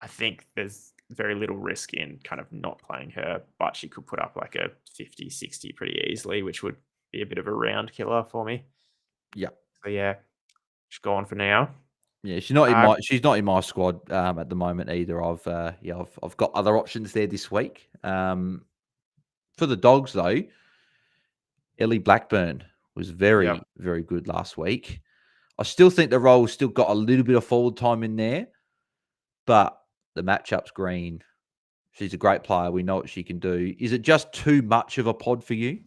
I think there's very little risk in kind of not playing her, but she could put up like a 50, 60 pretty easily, which would be a bit of a round killer for me. Yeah. So yeah, she's gone for now. Yeah, she's not in my squad at the moment either. I've got other options there this week. For the Dogs though, Ellie Blackburn was very, very good last week. I still think the role's still got a little bit of forward time in there, but the matchup's green. She's a great player. We know what she can do. Is it just too much of a pod for you?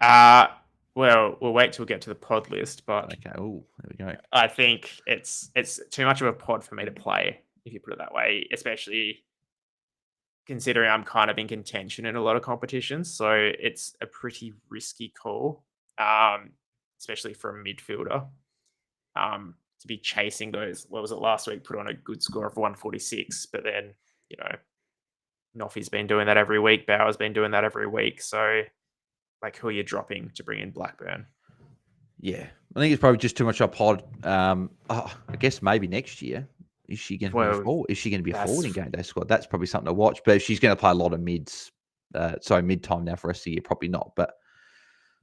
Well, we'll wait till we get to the pod list, but okay. Oh, there we go. I think it's too much of a pod for me to play, if you put it that way, especially considering I'm kind of in contention in a lot of competitions. So it's a pretty risky call, especially for a midfielder, to be chasing those. What was it last week? Put on a good score of 146, but then, Noffy's been doing that every week. Bauer's been doing that every week. So, like, who are you dropping to bring in Blackburn? Yeah, I think it's probably just too much of a pod. I guess maybe next year. Is she going to be forward? Is she going to be a forward in GameDay squad? That's probably something to watch. But if she's going to play a lot of mids, mid-time now for the rest of the year, probably not. But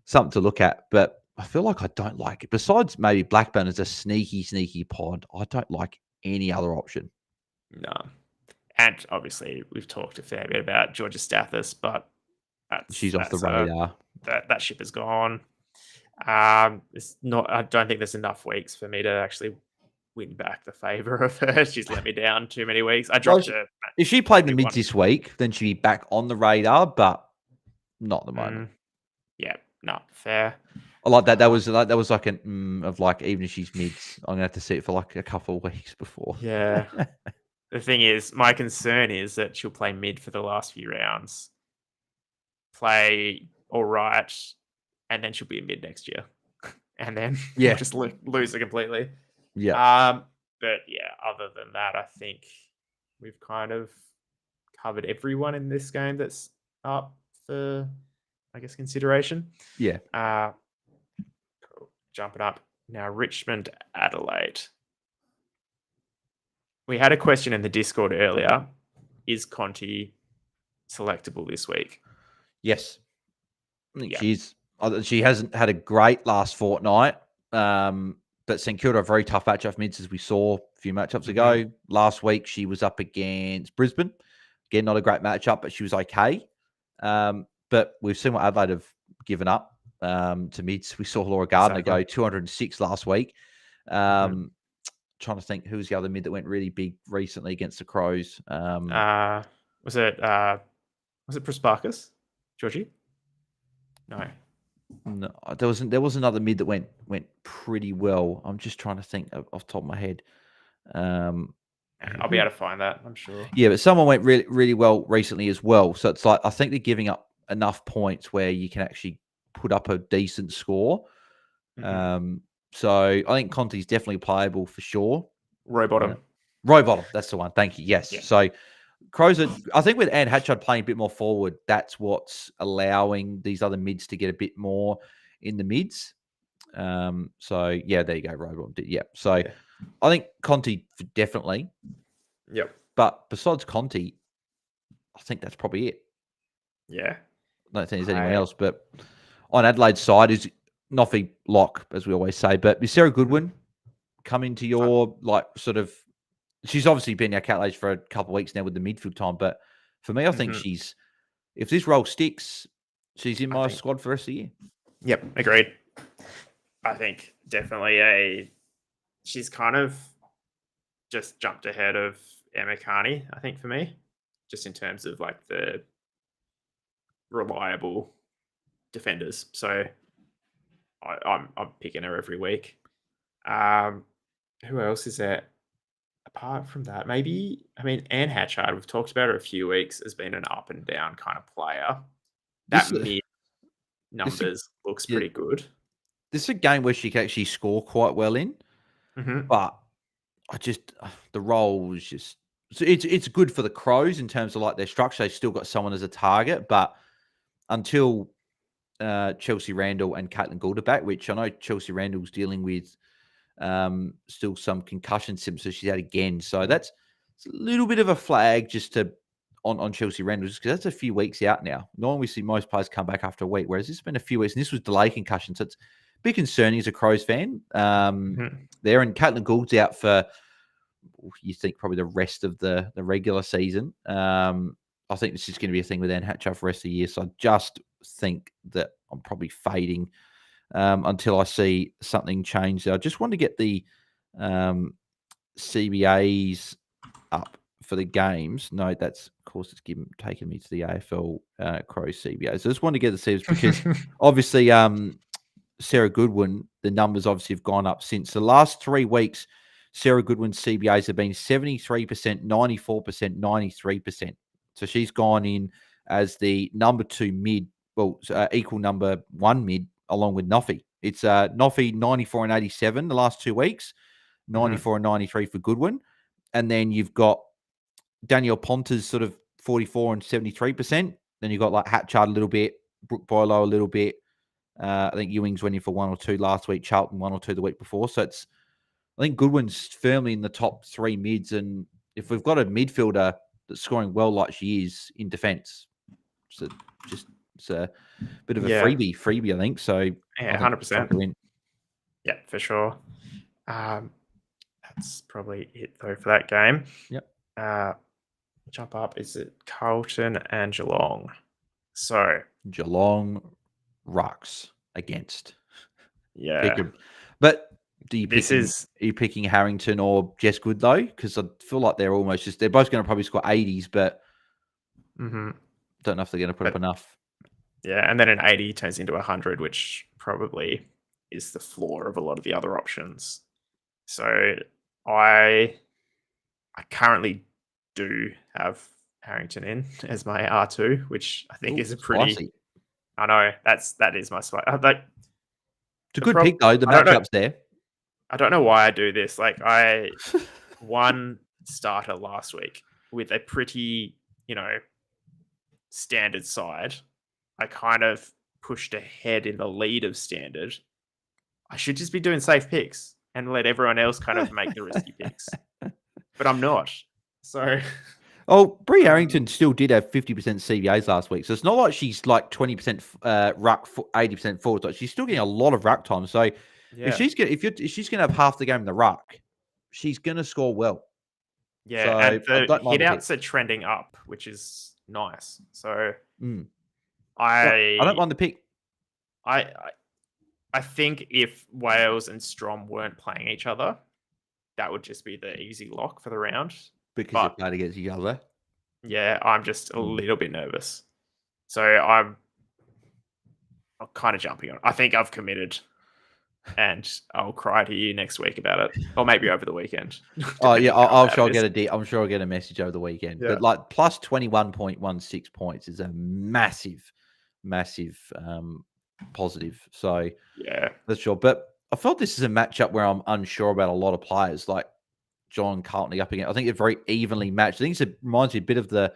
something to look at. But I feel like I don't like it. Besides maybe Blackburn as a sneaky pod, I don't like any other option. No. And obviously, we've talked a fair bit about Georgia Stathis, but she's off the radar. That ship is gone. It's not. I don't think there's enough weeks for me to actually win back the favor of her. She's let me down too many weeks. I dropped her. If she played in the mids this week, then she'd be back on the radar, but not at the moment. Yeah, no, fair. I like that. That was like an of like, even if she's mids, I'm gonna have to see it for like a couple of weeks before. Yeah. The thing is, my concern is that she'll play mid for the last few rounds, play all right, and then she'll be a mid next year, and then we'll just lose her completely. Yeah. But yeah, other than that, I think we've kind of covered everyone in this game that's up for, I guess, consideration. Yeah. Cool. Jumping up now, Richmond, Adelaide. We had a question in the Discord earlier. Is Conti selectable this week? Yes. She hasn't had a great last fortnight. But St Kilda a very tough matchup mids, as we saw a few matchups ago. Last week she was up against Brisbane. Again, not a great matchup, but she was okay. But we've seen what Adelaide have given up to mids. We saw Laura Gardner go 206 last week. Trying to think who was the other mid that went really big recently against the Crows. Was it Prosparkas, Georgie? No, there was another mid that went pretty well. I'm just trying to think off the top of my head. I'll be able to find that, I'm sure. Yeah, but someone went really, really well recently as well. So it's like, I think they're giving up enough points where you can actually put up a decent score. So I think Conti's definitely playable for sure. Rowbottom. Rowbottom, that's the one. Thank you. Yes. Yeah. So Crows I think with Anne Hatchard playing a bit more forward, that's what's allowing these other mids to get a bit more in the mids. So yeah, there you go, Rowbottom. Yeah. So yeah. I think Conti definitely. Yep. But besides Conti, I think that's probably it. Yeah. I don't think there's anyone else. But on Adelaide's side is Noffy lock, as we always say. But is Sarah Goodwin come into your sort of? She's obviously been our cat for a couple of weeks now with the midfield time. But for me, I think she's, if this role sticks, she's in my squad for the rest of the year. Yep, agreed. I think definitely she's kind of just jumped ahead of Emma Carney, I think, for me, just in terms of like the reliable defenders. So I'm picking her every week. Who else is there? Apart from that, maybe, Anne Hatchard, we've talked about her a few weeks, has been an up and down kind of player. That mid numbers looks pretty good. This is a game where she can actually score quite well in, but the role is just, it's good for the Crows in terms of like their structure. They've still got someone as a target, but until Chelsea Randall and Caitlin Gould are back, which I know Chelsea Randall's dealing with still some concussion symptoms, so she's out again. So that's a little bit of a flag just on Chelsea Randall, just because that's a few weeks out now. Normally we see most players come back after a week, whereas this has been a few weeks, and this was delayed concussion, so it's a bit concerning as a Crows fan there. And Caitlin Gould's out for, you think, probably the rest of the regular season. I think this is going to be a thing with Anne Hatchard for the rest of the year, so I just think that I'm probably fading until I see something change. I just want to get the CBAs up for the games. No, that's, of course, it's taking me to the AFL Crows CBAs. So I just want to get the CBAs because obviously Sarah Goodwin, the numbers obviously have gone up since the last 3 weeks. Sarah Goodwin's CBAs have been 73%, 94%, 93%. So she's gone in as the number 2 mid, equal number 1 mid, along with Noffy. It's Noffy 94 and 87 the last 2 weeks, 94 and 93 for Goodwin. And then you've got Danielle Ponta's sort of 44 and 73%. Then you've got like Hatchard a little bit, Brooke Boileau a little bit. I think Ewing's went in for 1 or 2 last week, Charlton 1 or 2 the week before. So I think Goodwin's firmly in the top 3 mids. And if we've got a midfielder that's scoring well like she is in defence, so it's a bit of a freebie, I think. So yeah, 100%. Yeah, for sure. That's probably it though for that game. Yep. Jump up. Is it Carlton and Geelong? So Geelong rucks against. Yeah. But are you picking Harrington or Jess Good though? Because I feel like they're both going to probably score 80s, but don't know if they're going to put up enough. Yeah, and then an 80 turns into 100, which probably is the floor of a lot of the other options. So I currently do have Harrington in as my R2, which I think is a pretty. Spicy. I know that is my spot. It's a good pick though. The matchup's there. I don't know why I do this. Like I won starter last week with a pretty, standard side. I kind of pushed ahead in the lead of standard. I should just be doing safe picks and let everyone else kind of make the risky picks. But I'm not. So Oh, Brie Harrington still did have 50% CVAs last week. So it's not like she's like 20% ruck, 80% forward. Like she's still getting a lot of ruck time. So if she's gonna have half the game in the ruck, she's gonna score well. Yeah, so and the hit outs are trending up, which is nice. So I don't mind the pick. I think if Wales and Strom weren't playing each other, that would just be the easy lock for the round. Because they're playing against each other. Yeah, I'm just a little bit nervous. So I'm kind of jumping on. I think I've committed, and I'll cry to you next week about it, or maybe over the weekend. Oh yeah, I'm sure I'll get a message over the weekend. Yeah. But like plus 21.16 points is a massive positive. So yeah, that's sure. But I felt this is a matchup where I'm unsure about a lot of players. Like John Cartney up against. I think they're very evenly matched. I think it reminds me a bit of the,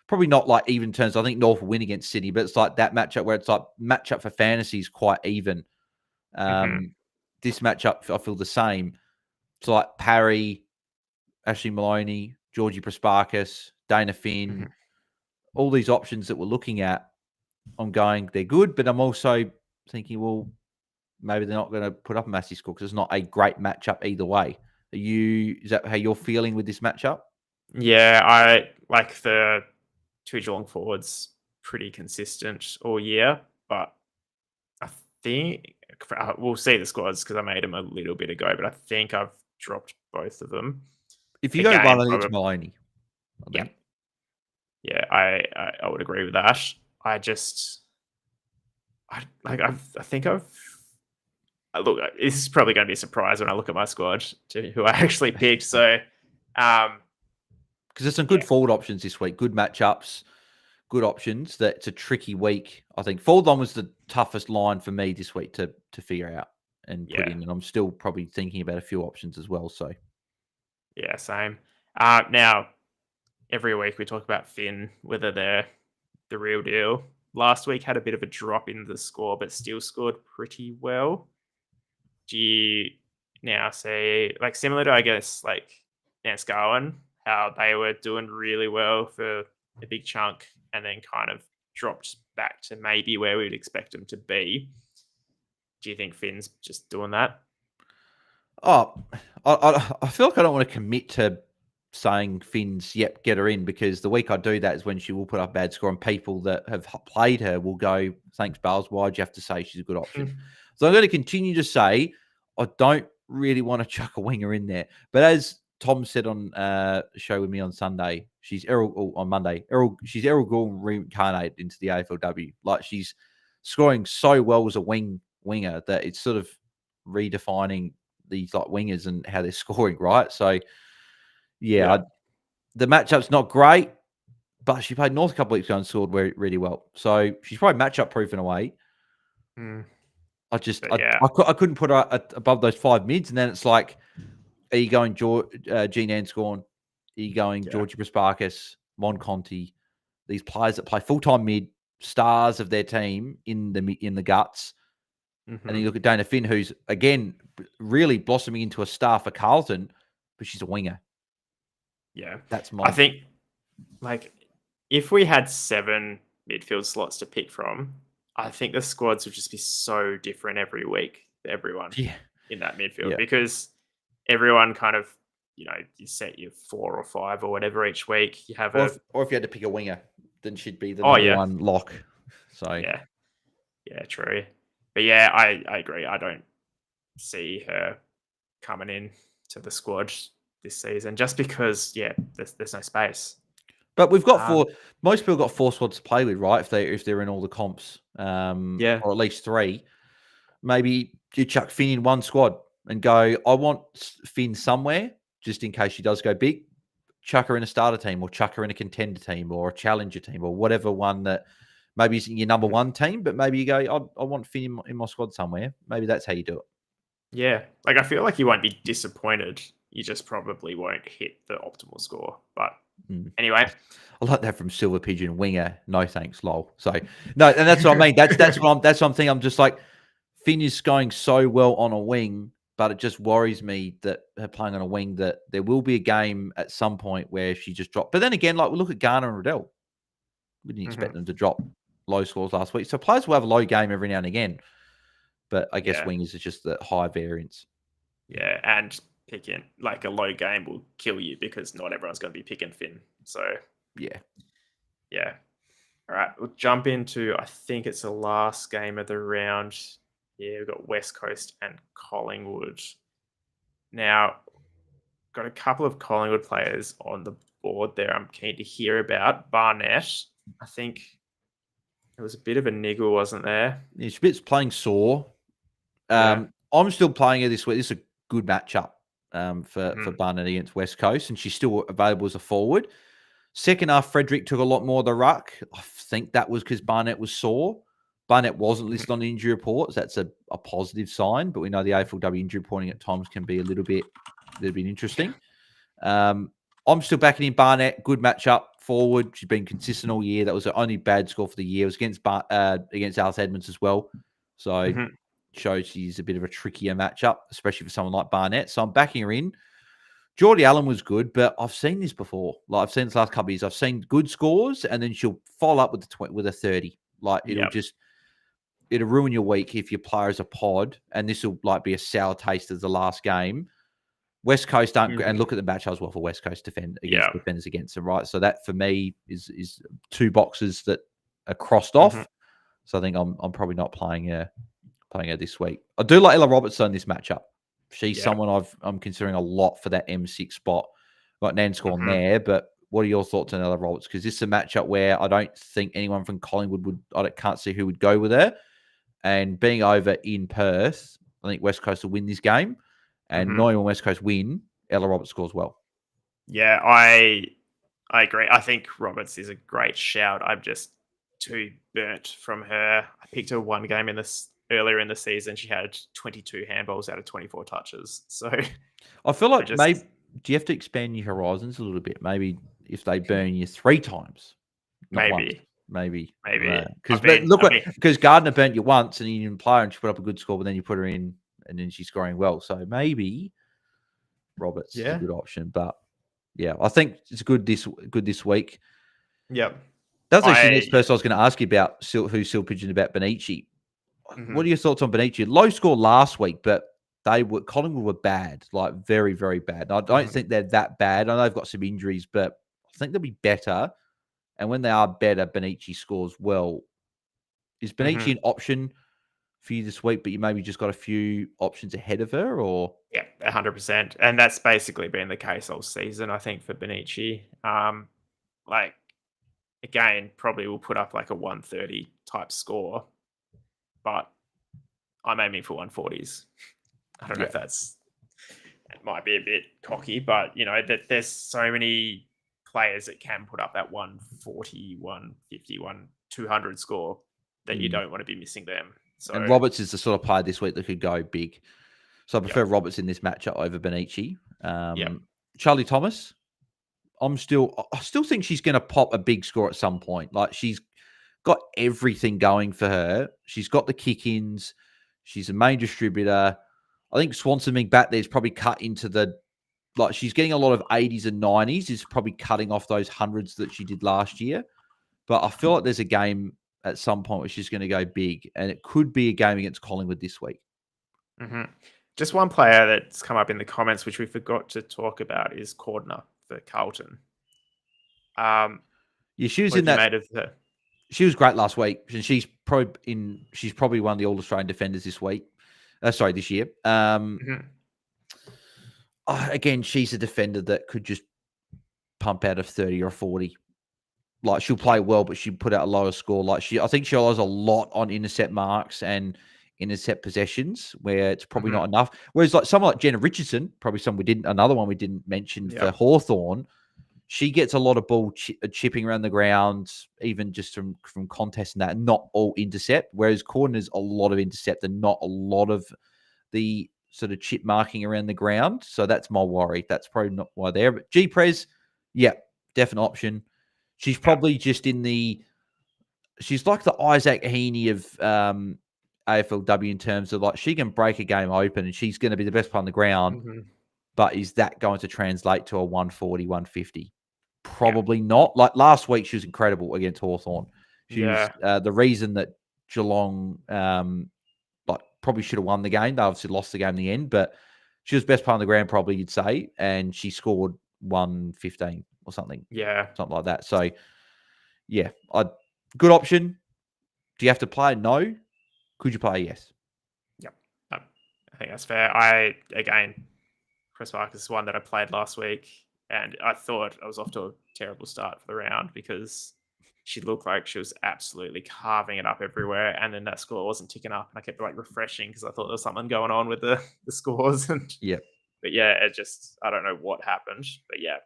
probably not like even terms. I think North will win against Sydney, but it's like that matchup where it's like matchup for fantasy is quite even. This matchup, I feel the same. It's like Parry, Ashley Maloney, Georgie Prasparkas, Dana Finn, all these options that we're looking at. I'm going, they're good, but I'm also thinking, well, maybe they're not going to put up a massive score because it's not a great matchup either way. Is that how you're feeling with this matchup? Yeah, I like the two Geelong forwards pretty consistent all year, but I think we'll see the squads because I made them a little bit ago, but I think I've dropped both of them. If you go one, I think it's Maloney. Yeah, I would agree with that. I think I've look. This is probably going to be a surprise when I look at my squad to who I actually picked. So, because there's some good forward options this week, good matchups, good options. That's a tricky week. I think forward line was the toughest line for me this week to figure out and put in, and I'm still probably thinking about a few options as well. So, yeah, same. Now, every week we talk about Finn, whether they're the real deal. Last week had a bit of a drop in the score, but still scored pretty well. Do you now say, like, similar to, I guess, like Nance Garwin, how they were doing really well for a big chunk and then kind of dropped back to maybe where we'd expect them to be? Do you think Finn's just doing that? Oh, I feel like I don't want to commit to saying Finn's, yep, get her in, because the week I do that is when she will put up a bad score and people that have played her will go, thanks, Bales, why'd you have to say she's a good option? So I'm going to continue to say I don't really want to chuck a winger in there. But as Tom said on the show with me on Sunday, she's on Monday. She's Errol Gould reincarnated into the AFLW. Like, she's scoring so well as a winger that it's sort of redefining these like wingers and how they're scoring, right? So the matchup's not great, but she played North a couple of weeks ago and scored really well. So she's probably matchup proof in a way. I couldn't put her above those five mids, and then it's like, are you going Jean Anscorn? Are you going Georgie Prasparkas, Mon Conti? These players that play full-time mid, stars of their team in the guts. And then you look at Dana Finn, who's, again, really blossoming into a star for Carlton, but she's a winger. Yeah. That's my... I think, like, if we had 7 midfield slots to pick from, I think the squads would just be so different every week, everyone in that midfield, because everyone kind of, you set your 4 or 5 or whatever each week. You have or if you had to pick a winger, then she'd be the number one lock. So yeah, true. But yeah, I agree. I don't see her coming in to the squad this season just because there's no space. But we've got most people got 4 squads to play with, right? If they're in all the comps, or at least 3. maybe you chuck Finn in one squad and go, I want Finn somewhere, just in case she does go big. Chuck her in a starter team or chuck her in a contender team or a challenger team or whatever one that maybe isn't your number one team, but maybe you go, I want Finn in my squad somewhere. Maybe that's how you do it. Yeah. Like, I feel like you won't be disappointed. You just probably won't hit the optimal score. But anyway. I like that from Silver Pigeon Winger. No thanks, lol. So no, and that's what I mean. That's what I'm thinking. I'm just like, Finn is going so well on a wing, but it just worries me that her playing on a wing, that there will be a game at some point where she just dropped. But then again, like, we look at Garner and Riddell. We didn't expect them to drop low scores last week. So players will have a low game every now and again. But I guess wingers is just the high variance. Yeah, and picking like a low game will kill you because not everyone's going to be picking Finn. So yeah. All right, we'll jump into, I think it's the last game of the round. Yeah, we've got West Coast and Collingwood. Now, got a couple of Collingwood players on the board there I'm keen to hear about. Barnett, I think it was a bit of a niggle, wasn't there? Yeah, she's playing sore. I'm still playing her this week. This is a good matchup for Barnett against West Coast, and she's still available as a forward. Second half, Frederick took a lot more of the ruck. I think that was because Barnett was sore. Barnett wasn't listed on the injury reports. That's a positive sign, but we know the AFLW injury reporting at times can be a little bit interesting. I'm still backing in Barnett. Good matchup forward. She's been consistent all year. That was the only bad score for the year. It was against Alice Edmonds as well. So shows she's a bit of a trickier matchup, especially for someone like Barnett. So I'm backing her in. Geordie Allen was good, but I've seen this before. Like, I've seen this last couple of years. I've seen good scores, and then she'll follow up with a 30. Like, it'll ruin your week if your player is a pod, and this will like be a sour taste of the last game. West Coast don't, and look at the match as well for West Coast defenders against them, right? So that for me is two boxes that are crossed off. So I think I'm probably not playing her this week. I do like Ella Robertson in this matchup. She's someone I'm considering a lot for that M6 spot. Got Nanscore on there, but what are your thoughts on Ella Roberts? Because this is a matchup where I don't think anyone from Collingwood can't see who would go with her. And being over in Perth, I think West Coast will win this game. And knowing when West Coast win, Ella Roberts scores well. Yeah, I agree. I think Roberts is a great shout. I'm just too burnt from her. I picked her one game earlier in the season. She had 22 handballs out of 24 touches. So I feel like maybe do you have to expand your horizons a little bit? Maybe if they burn you 3 times, maybe. Because Gardner burnt you once and you didn't play her and she put up a good score, but then you put her in and then she's scoring well. So maybe Roberts is a good option. But yeah, I think it's good this week. Yep. That's actually the next person I was going to ask you about, who still pigeoned about Benici. What are your thoughts on Benici? Low score last week, but Collingwood were bad, like very, very bad. And I don't think they're that bad. I know they've got some injuries, but I think they'll be better. And when they are better, Benici scores well. Is Benici an option for you this week, but you maybe just got a few options ahead of her, or? Yeah, 100%. And that's basically been the case all season, I think, for Benici. Like, again, probably will put up like a 130 type score, but I'm aiming for 140s. I don't know if it might be a bit cocky, but that there's so many players that can put up that 140, 150, 200 score that you don't want to be missing them. So, and Roberts is the sort of player this week that could go big. So I prefer Roberts in this matchup over Benici. Charlie Thomas, I still think she's going to pop a big score at some point. Like, she's got everything going for her. She's got the kick-ins. She's a main distributor. I think Swanson being back there is probably cut into she's getting a lot of 80s and 90s, is probably cutting off those hundreds that she did last year. But I feel like there's a game at some point where she's going to go big, and it could be a game against Collingwood this week. Just one player that's come up in the comments, which we forgot to talk about, is Cordner for Carlton. She was in that. Made of her? She was great last week, and she's probably one of the All-Australian defenders this week. This year. Again, she's a defender that could just pump out of 30 or 40. Like, she'll play well, but she'll put out a lower score. Like, I think she relies a lot on intercept marks and intercept possessions where it's probably not enough. Whereas like someone like Jenna Richardson, probably another one we didn't mention for Hawthorn, she gets a lot of ball chipping around the ground, even just from contest and that, not all intercept. Whereas Corner's a lot of intercept and not a lot of the sort of chip marking around the ground. So that's my worry. That's probably not why there. But G-Prez, yeah, definite option. She's probably just she's like the Isaac Heaney of AFLW in terms of like she can break a game open and she's going to be the best player on the ground. But is that going to translate to a 140, 150? Probably not. Like last week, she was incredible against Hawthorn. She was the reason that Geelong probably should have won the game. They obviously lost the game in the end, but she was best player on the ground, probably you'd say, and she scored 115 or something. Yeah. Something like that. So, yeah, good option. Do you have to play? No. Could you play? Yes. Yep. I think that's fair. Chris Marcus is one that I played last week, and I thought I was off to a terrible start for the round because she looked like she was absolutely carving it up everywhere, and then that score wasn't ticking up, and I kept refreshing because I thought there was something going on with the scores. And but yeah, I don't know what happened, but yeah,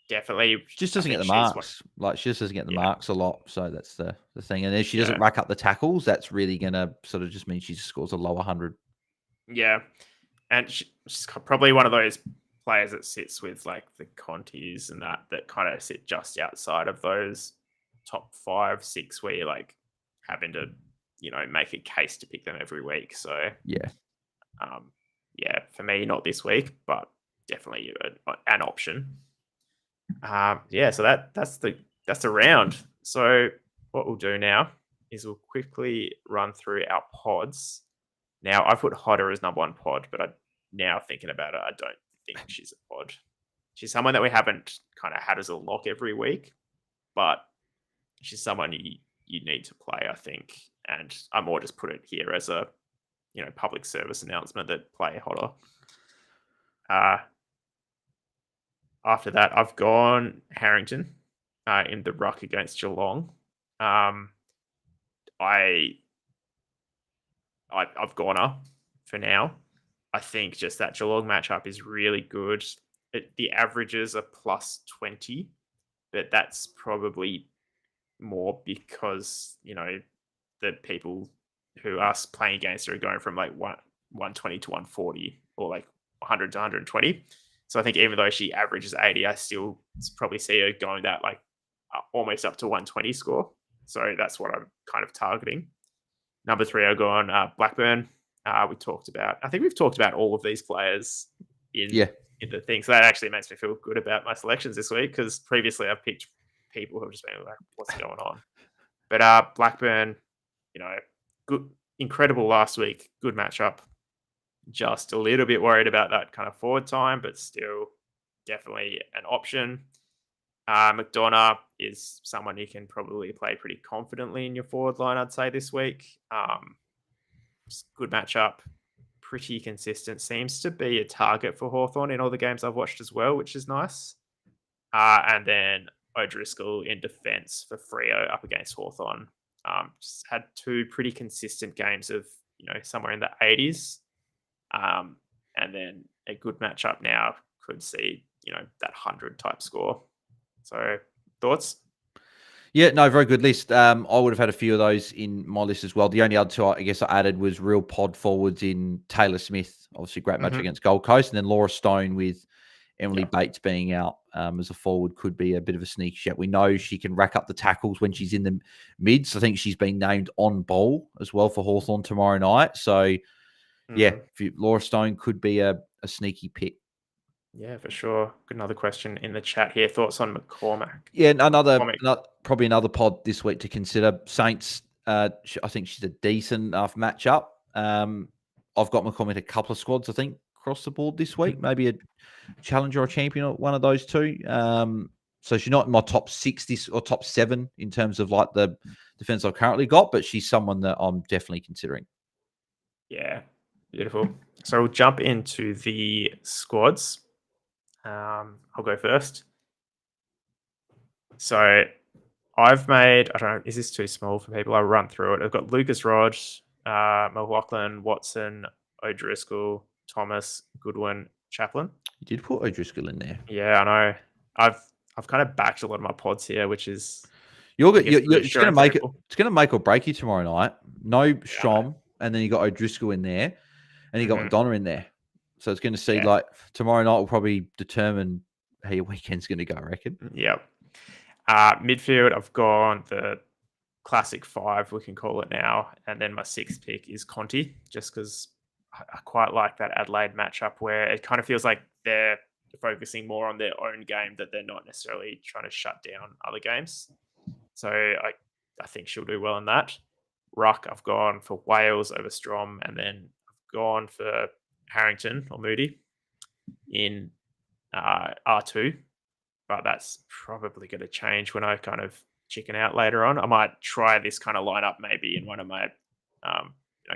definitely just doesn't get the marks. She just doesn't get the marks a lot, so that's the thing. And if she doesn't rack up the tackles, that's really gonna sort of just mean she just scores a low 100. Yeah, and she's probably one of those players that sits with like the Contis and that kind of sit just outside of those top 5, 6 where you're like having to, make a case to pick them every week. So for me, not this week, but definitely an option. So that's the round. So what we'll do now is we'll quickly run through our pods. Now I put Hodder as number 1 pod, but now thinking about it, I don't think she's a pod. She's someone that we haven't kind of had as a lock every week, but she's someone you need to play, I think. And I more just put it here as a, public service announcement that play Hodder. After that, I've gone Harrington in the ruck against Geelong. I've gone her for now. I think just that Geelong matchup is really good. The averages are plus 20, but that's probably more because, the people who are playing against her are going from like 120 to 140 or like 100 to 120. So I think even though she averages 80, I still probably see her going that like almost up to 120 score. So that's what I'm kind of targeting. Number 3, I'll go on Blackburn. I think we've talked about all of these players in the thing. So that actually makes me feel good about my selections this week because previously I've picked people who have just been like, what's going on? But Blackburn, good, incredible last week. Good matchup. Just a little bit worried about that kind of forward time, but still definitely an option. McDonough is someone you can probably play pretty confidently in your forward line, I'd say, this week. Good matchup, pretty consistent. Seems to be a target for Hawthorn in all the games I've watched as well, which is nice. And then O'Driscoll in defence for Freo up against Hawthorn. Just had 2 pretty consistent games of, somewhere in the 80s. And then a good matchup now could see, that 100 type score. So thoughts? Yeah, no, very good list. I would have had a few of those in my list as well. The only other 2 I guess I added was real pod forwards in Taylor Smith, obviously great match against Gold Coast, and then Laura Stone with Emily Bates being out as a forward could be a bit of a sneaky shot. We know she can rack up the tackles when she's in the mids. I think she's been named on bowl as well for Hawthorn tomorrow night. So, Laura Stone could be a sneaky pick. Yeah, for sure. Got another question in the chat here. Thoughts on McCormack? Yeah, probably another pod this week to consider. Saints, I think she's a decent enough matchup. I've got McCormack a couple of squads, I think, across the board this week. Maybe a challenger or champion or one of those 2. So she's not in my top 6 or top 7 in terms of like the defense I've currently got, but she's someone that I'm definitely considering. Yeah, beautiful. So we'll jump into the squads. I'll go first. So I've made, I don't know, is this too small for people? I'll run through it. I've got Lucas Rod, McLaughlin, Watson, O'Driscoll, Thomas, Goodwin, Chaplin. You did put O'Driscoll in there. Yeah, I know. I've kind of backed a lot of my pods here, which is it's going to make it. It's going to make or break you tomorrow night. No Strom, and then you got O'Driscoll in there, and you got McDonough in there. So it's going to see like tomorrow night will probably determine how your weekend's going to go, I reckon. Yep. Midfield, I've gone the classic 5, we can call it now, and then my 6th pick is Conti, just because I quite like that Adelaide matchup where it kind of feels like they're focusing more on their own game, that they're not necessarily trying to shut down other games. So I think she'll do well in that. Ruck, I've gone for Wales over Strom, and then I've gone for Harrington or Moody in R2. But that's probably going to change when I kind of chicken out later on. I might try this kind of lineup maybe in one of my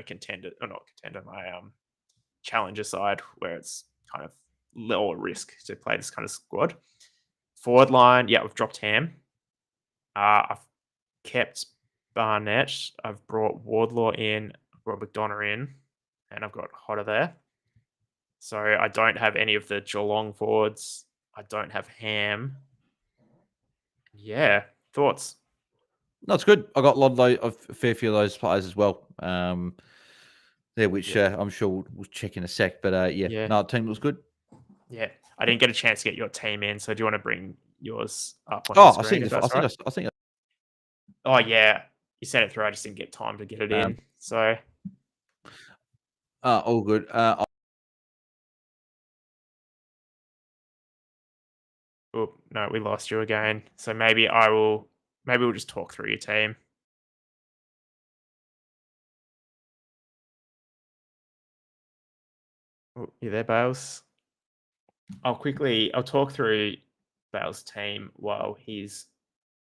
contender, or not contender, my challenger side, where it's kind of lower risk to play this kind of squad. Forward line, I've dropped Ham. I've kept Barnett. I've brought Wardlaw in, I've brought McDonough in, and I've got Hodder there. So I don't have any of the Geelong forwards. I don't have Ham. Yeah, thoughts? No, it's good. I got a fair few of those players as well. Which I'm sure we'll check in a sec. But the team looks good. Yeah, I didn't get a chance to get your team in, so do you want to bring yours up on the screen? I think. Oh yeah, you sent it through. I just didn't get time to get it in. So. All good. Oh no, we lost you again. So maybe we'll just talk through your team. Oh, you there, Bales? I'll talk through Bales' team while he's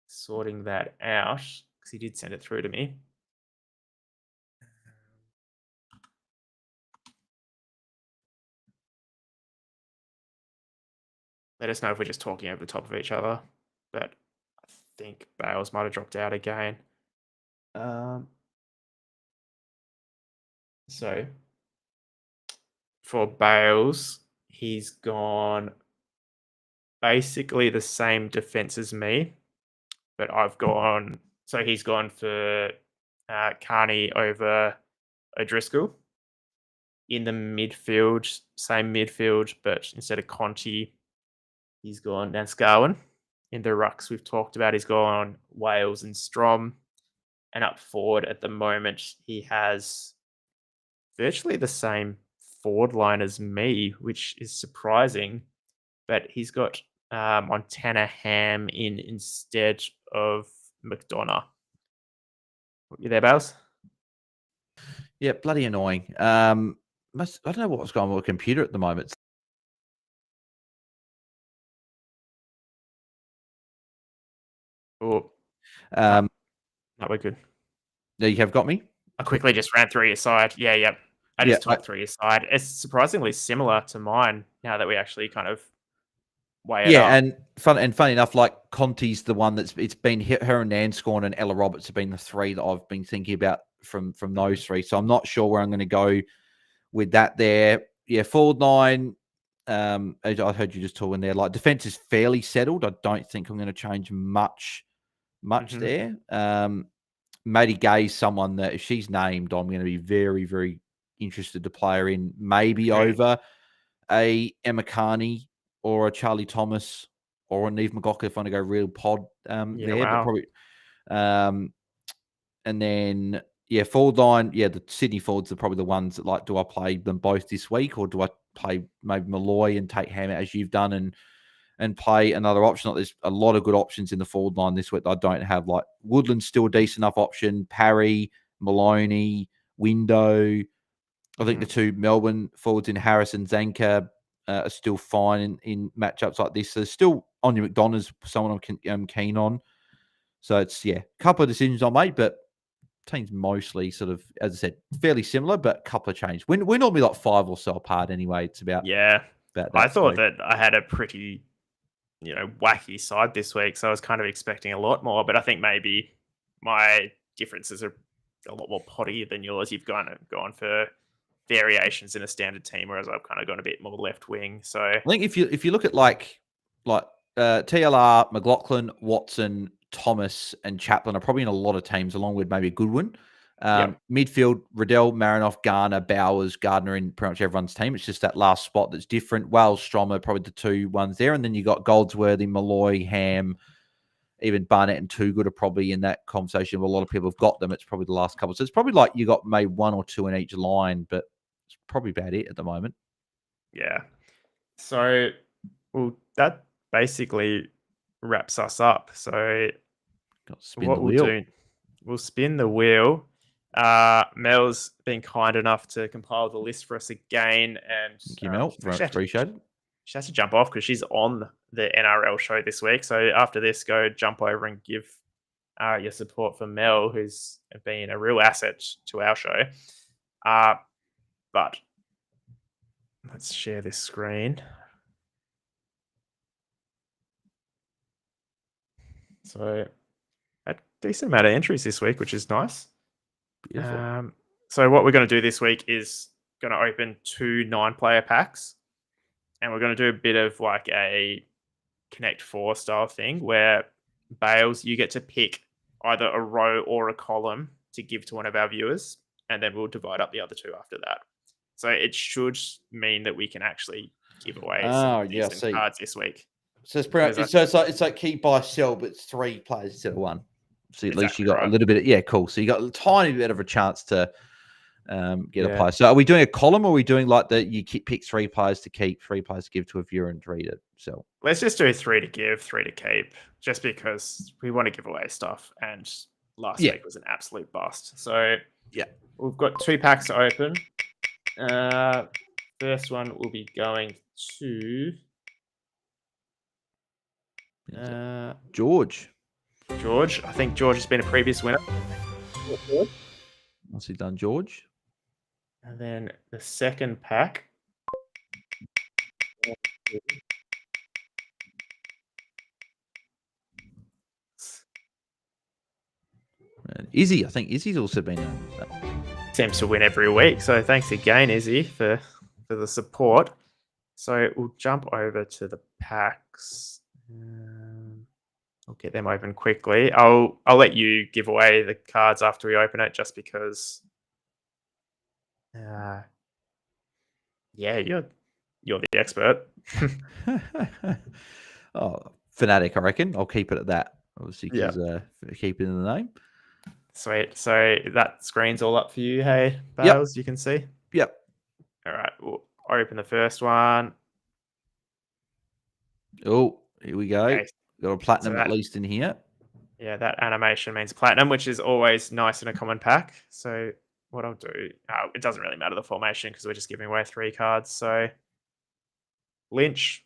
sorting that out, because he did send it through to me. Let us know if we're just talking over the top of each other. But I think Bales might have dropped out again. So for Bales, he's gone basically the same defense as me, but he's gone for Carney over O'Driscoll. In the midfield, same midfield, but instead of Conti, he's gone Nanscowen. In the rucks we've talked about, he's gone Wales and Strom. And up forward at the moment, he has virtually the same forward line as me, which is surprising. But he's got Montana Ham in instead of McDonough. You there, Bales? Yeah, bloody annoying. I don't know what's going on with the computer at the moment. Oh, no, we're good. No, you have got me? I quickly just ran through your side. Yeah. I just talked through your side. It's surprisingly similar to mine now that we actually kind of weigh it up. And funny enough, like Conti's the one it's been her and Nanscorn and Ella Roberts have been the 3 that I've been thinking about from those 3. So I'm not sure where I'm going to go with that there. Yeah, forward line. I heard you just talking there. Like defense is fairly settled. I don't think I'm going to change much there. Maddie Gay's someone that if she's named, I'm going to be very, very interested to play her in, maybe over a Emma Carney or a Charlie Thomas or a Neve McLaughlin if I want to go real pod there. Wow. But probably, and then forward line. Yeah, the Sydney forwards are probably the ones that do I play them both this week or do I play maybe Malloy and take Ham as you've done and play another option? Like there's a lot of good options in the forward line this week that I don't have. Like Woodland's still a decent enough option. Parry, Maloney, Window. I think the 2 Melbourne forwards in Harris and Zanka are still fine in matchups like this. So there's still Anya McDonough's someone I'm keen on. So it's a couple of decisions I made, but teams mostly sort of, as I said, fairly similar, but a couple of changes. We're normally like 5 or so apart anyway. It's about that. I thought that I had a pretty wacky side this week, so I was kind of expecting a lot more. But I think maybe my differences are a lot more potty than yours. You've gone for variations in a standard team, whereas I've kind of gone a bit more left wing. So I think if you look at like TLR, McLaughlin, Watson, Thomas, and Chaplin are probably in a lot of teams, along with maybe Goodwin. Midfield, Riddell, Marinoff, Garner, Bowers, Gardner in pretty much everyone's team. It's just that last spot that's different. Wells, Stromer, probably the two ones there. And then you got Goldsworthy, Malloy, Ham, even Barnett and Too Good are probably in that conversation. A lot of people have got them. It's probably the last couple. So it's probably like you got maybe one or two in each line, but it's probably about it at the moment. Yeah. So, well, that basically wraps us up. So we'll spin the wheel. Mel's been kind enough to compile the list for us again, and thank you, Mel. Appreciate it. She has to jump off because she's on the NRL show this week. So after this, go jump over and give your support for Mel, who's been a real asset to our show. But let's share this screen. So a decent amount of entries this week, which is nice. Beautiful. So what we're going to do this week is going to open 2 9-player packs, and we're going to do a bit of like a Connect 4 style thing where, Bales, you get to pick either a row or a column to give to one of our viewers, and then we'll divide up the other 2 after that. So it should mean that we can actually give away some decent cards this week. So it's pretty much, it's like keep, buy, sell, but it's 3 players instead of 1. So at least you got a little bit of, cool. So you got a tiny bit of a chance to get a player. So are we doing a column, or are we doing like you pick 3 players to keep, 3 players to give to a viewer, and 3 to sell? Let's just do 3 to give, 3 to keep, just because we want to give away stuff. And last week was an absolute bust. So we've got 2 packs to open. First one will be going to George. I think George has been a previous winner. What's he done, George? And then the second pack. Izzy, I think Izzy's also been seems to win every week. So thanks again, Izzy, for the support. So we'll jump over to the packs. I'll get them open quickly. I'll let you give away the cards after we open it, just because. You're the expert. Fanatic, I reckon. I'll keep it at that. Obviously, because keep it in the name. Sweet. So that screen's all up for you, hey, Bales, you can see? Yep. All right, we'll open the first one. Oh, here we go. Okay. Got a platinum at least in here. Yeah, that animation means platinum, which is always nice in a common pack. So what I'll do, it doesn't really matter the formation because we're just giving away 3 cards. So Lynch,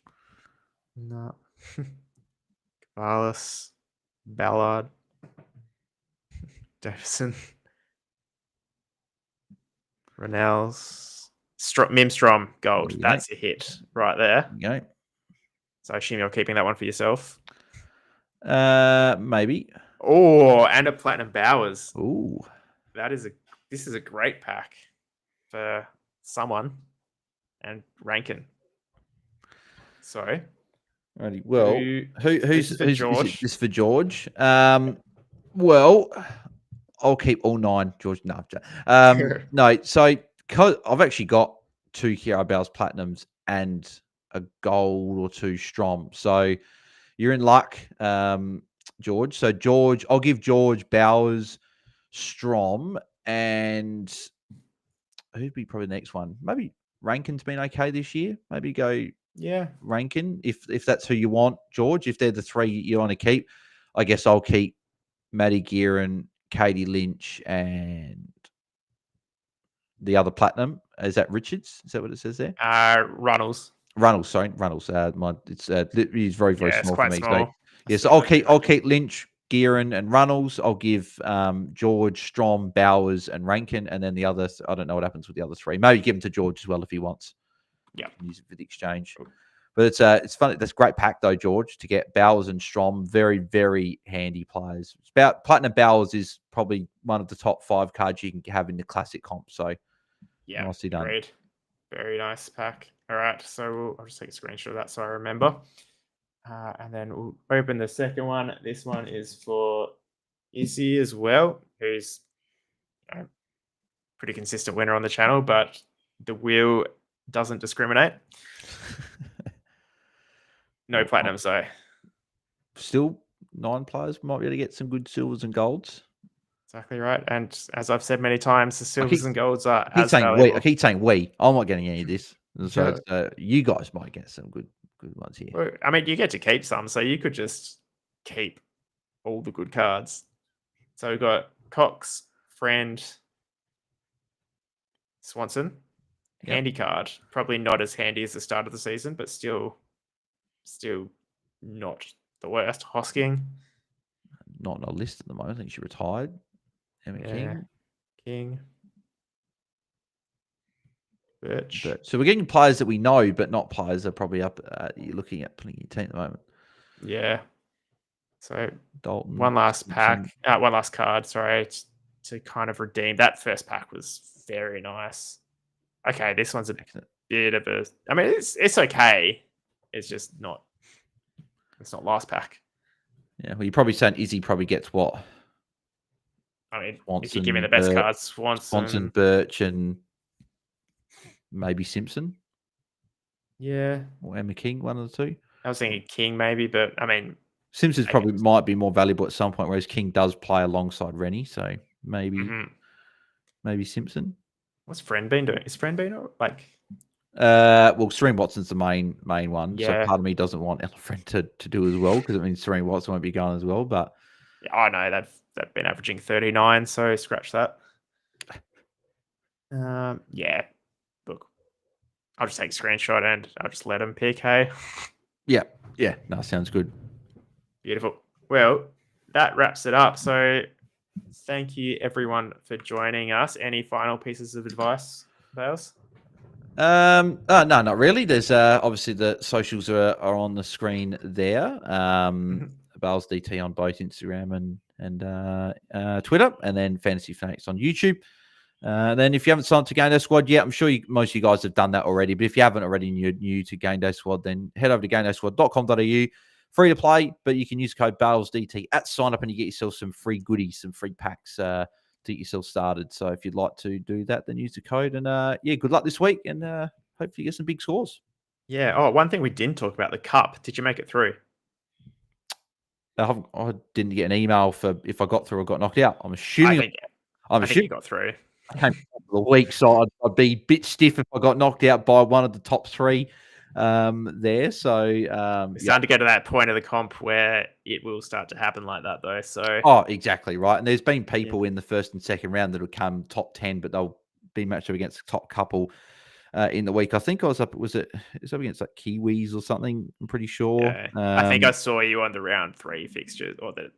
no, Cavallis, Ballard, Davison, Ronells, Mimstrom, gold. That's a hit right there. Okay. So I assume you're keeping that one for yourself. Maybe. Oh, and a platinum Bowers. Ooh, this is a great pack for someone, and Rankin. Sorry. Righty. Well, who's George? This for George? Well, I'll keep all 9, George. No, no. So I've actually got 2 Kiara Bowers platinums and a gold or 2 Strom. So you're in luck, George. So George, I'll give George Bowers, Strom, and who'd be probably the next one? Maybe Rankin's been okay this year. Maybe go Rankin if that's who you want, George. If they're the 3 you want to keep, I guess I'll keep Maddie Gearon, Katie Lynch, and the other platinum. Is that Richards? Is that what it says there? Runnels. Sorry, Runnels. He's very small for me. Small. So I'll keep Lynch, Gearon, and Runnels. I'll give George, Strom, Bowers, and Rankin, and then the others. I don't know what happens with the other 3. Maybe give them to George as well if he wants. Yeah, use it for the exchange. But it's funny. That's a great pack though, George, to get Bowers and Strom. Very, very handy players. It's about Platinum Bowers is probably one of the top 5 cards you can have in the classic comp. So yeah, nicely done. Great. Very nice pack. All right, so I'll just take a screenshot of that so I remember. And then we'll open the second one. This one is for Izzy as well, who's a pretty consistent winner on the channel, but the wheel doesn't discriminate. No platinums though. Still 9 players might be able to get some good silvers and golds. Exactly right. And as I've said many times, the silvers and golds are as valuable. I keep saying we. I'm not getting any of this. So you guys might get some good ones here. Well, I mean, you get to keep some, so you could just keep all the good cards. So we've got Cox, Friend, Swanson. Yep. Handy card. Probably not as handy as the start of the season, but still not the worst. Hosking. Not on a list at the moment. I think she retired. Emma King. Birch. So we're getting players that we know, but not players that are probably up. You're looking at putting your team at the moment. Yeah. So Dalton. One last card. Sorry, to kind of redeem that first pack was very nice. Okay, this one's a bit of a. I mean, it's okay. It's just not. It's not last pack. Yeah, well, you're probably saying Izzy probably gets what? I mean, Swanson, if you give me the best cards, Swanson, Birch, and maybe Simpson. Yeah, or Emma King, one of the two. I was thinking King maybe, but I mean, Simpson's probably might be more valuable at some point, whereas King does play alongside Rennie, so maybe maybe Simpson. What's Friend been doing? Is Friend been like? Well, Serene Watson's the main one. Yeah. So part of me doesn't want Ella Friend to do as well, because it means Serene Watson won't be going as well. But yeah, I know they've been averaging 39, so scratch that. Yeah. Look, I'll just take a screenshot and I'll just let them pick. Hey. Yeah. No, sounds good. Beautiful. Well, that wraps it up. So thank you everyone for joining us. Any final pieces of advice, Bales? No, not really. There's obviously the socials are on the screen there. Bales DT on both Instagram and Twitter, and then Fantasy Fanatics on YouTube. Then if you haven't signed to GameDay Squad yet, I'm sure most of you guys have done that already. But if you haven't already and you're new to GameDay Squad, then head over to GameDaySquad.com.au. Free to play, but you can use code BalesDT at sign up and you get yourself some free goodies, some free packs to get yourself started. So if you'd like to do that, then use the code. And good luck this week, and hopefully you get some big scores. Yeah. Oh, one thing we didn't talk about, the cup. Did you make it through? I didn't get an email for if I got through or got knocked out. I'm assuming. I think you got through. I came for the week, so I'd be a bit stiff if I got knocked out by one of the top 3 there. So it's starting to get to that point of the comp where it will start to happen like that, though. So exactly right. And there's been people in the first and second round that will come top 10, but they'll be matched up against the top couple in the week. I think I was up. Was it up against like Kiwis or something? I'm pretty sure. Yeah. I think I saw you on the round 3 fixtures or the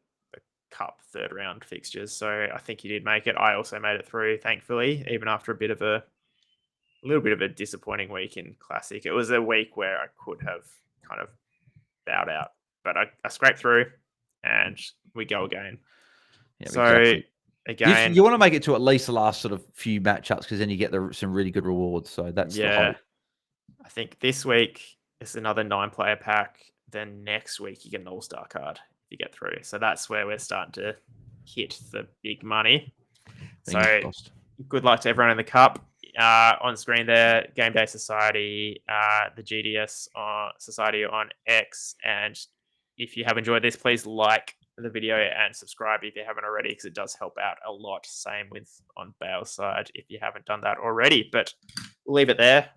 cup third round fixtures. So I think you did make it. I also made it through, thankfully, even after a little bit of a disappointing week in Classic. It was a week where I could have kind of bowed out, but I scraped through and we go again. Yeah, so exactly. Again, you want to make it to at least the last sort of few matchups, because then you get some really good rewards. So that's the hope. I think this week is another 9-player pack. Then next week you get an all-star card if you get through. So that's where we're starting to hit the big money. So good luck to everyone in the cup. On screen there, GameDay Society, the GDS Society on X. And if you have enjoyed this, please like the video and subscribe if you haven't already, because it does help out a lot. Same with on Bale's side if you haven't done that already. But we'll leave it there.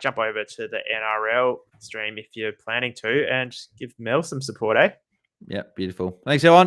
Jump over to the NRL stream if you're planning to, and give Mel some support, eh? Yeah, beautiful. Thanks, everyone.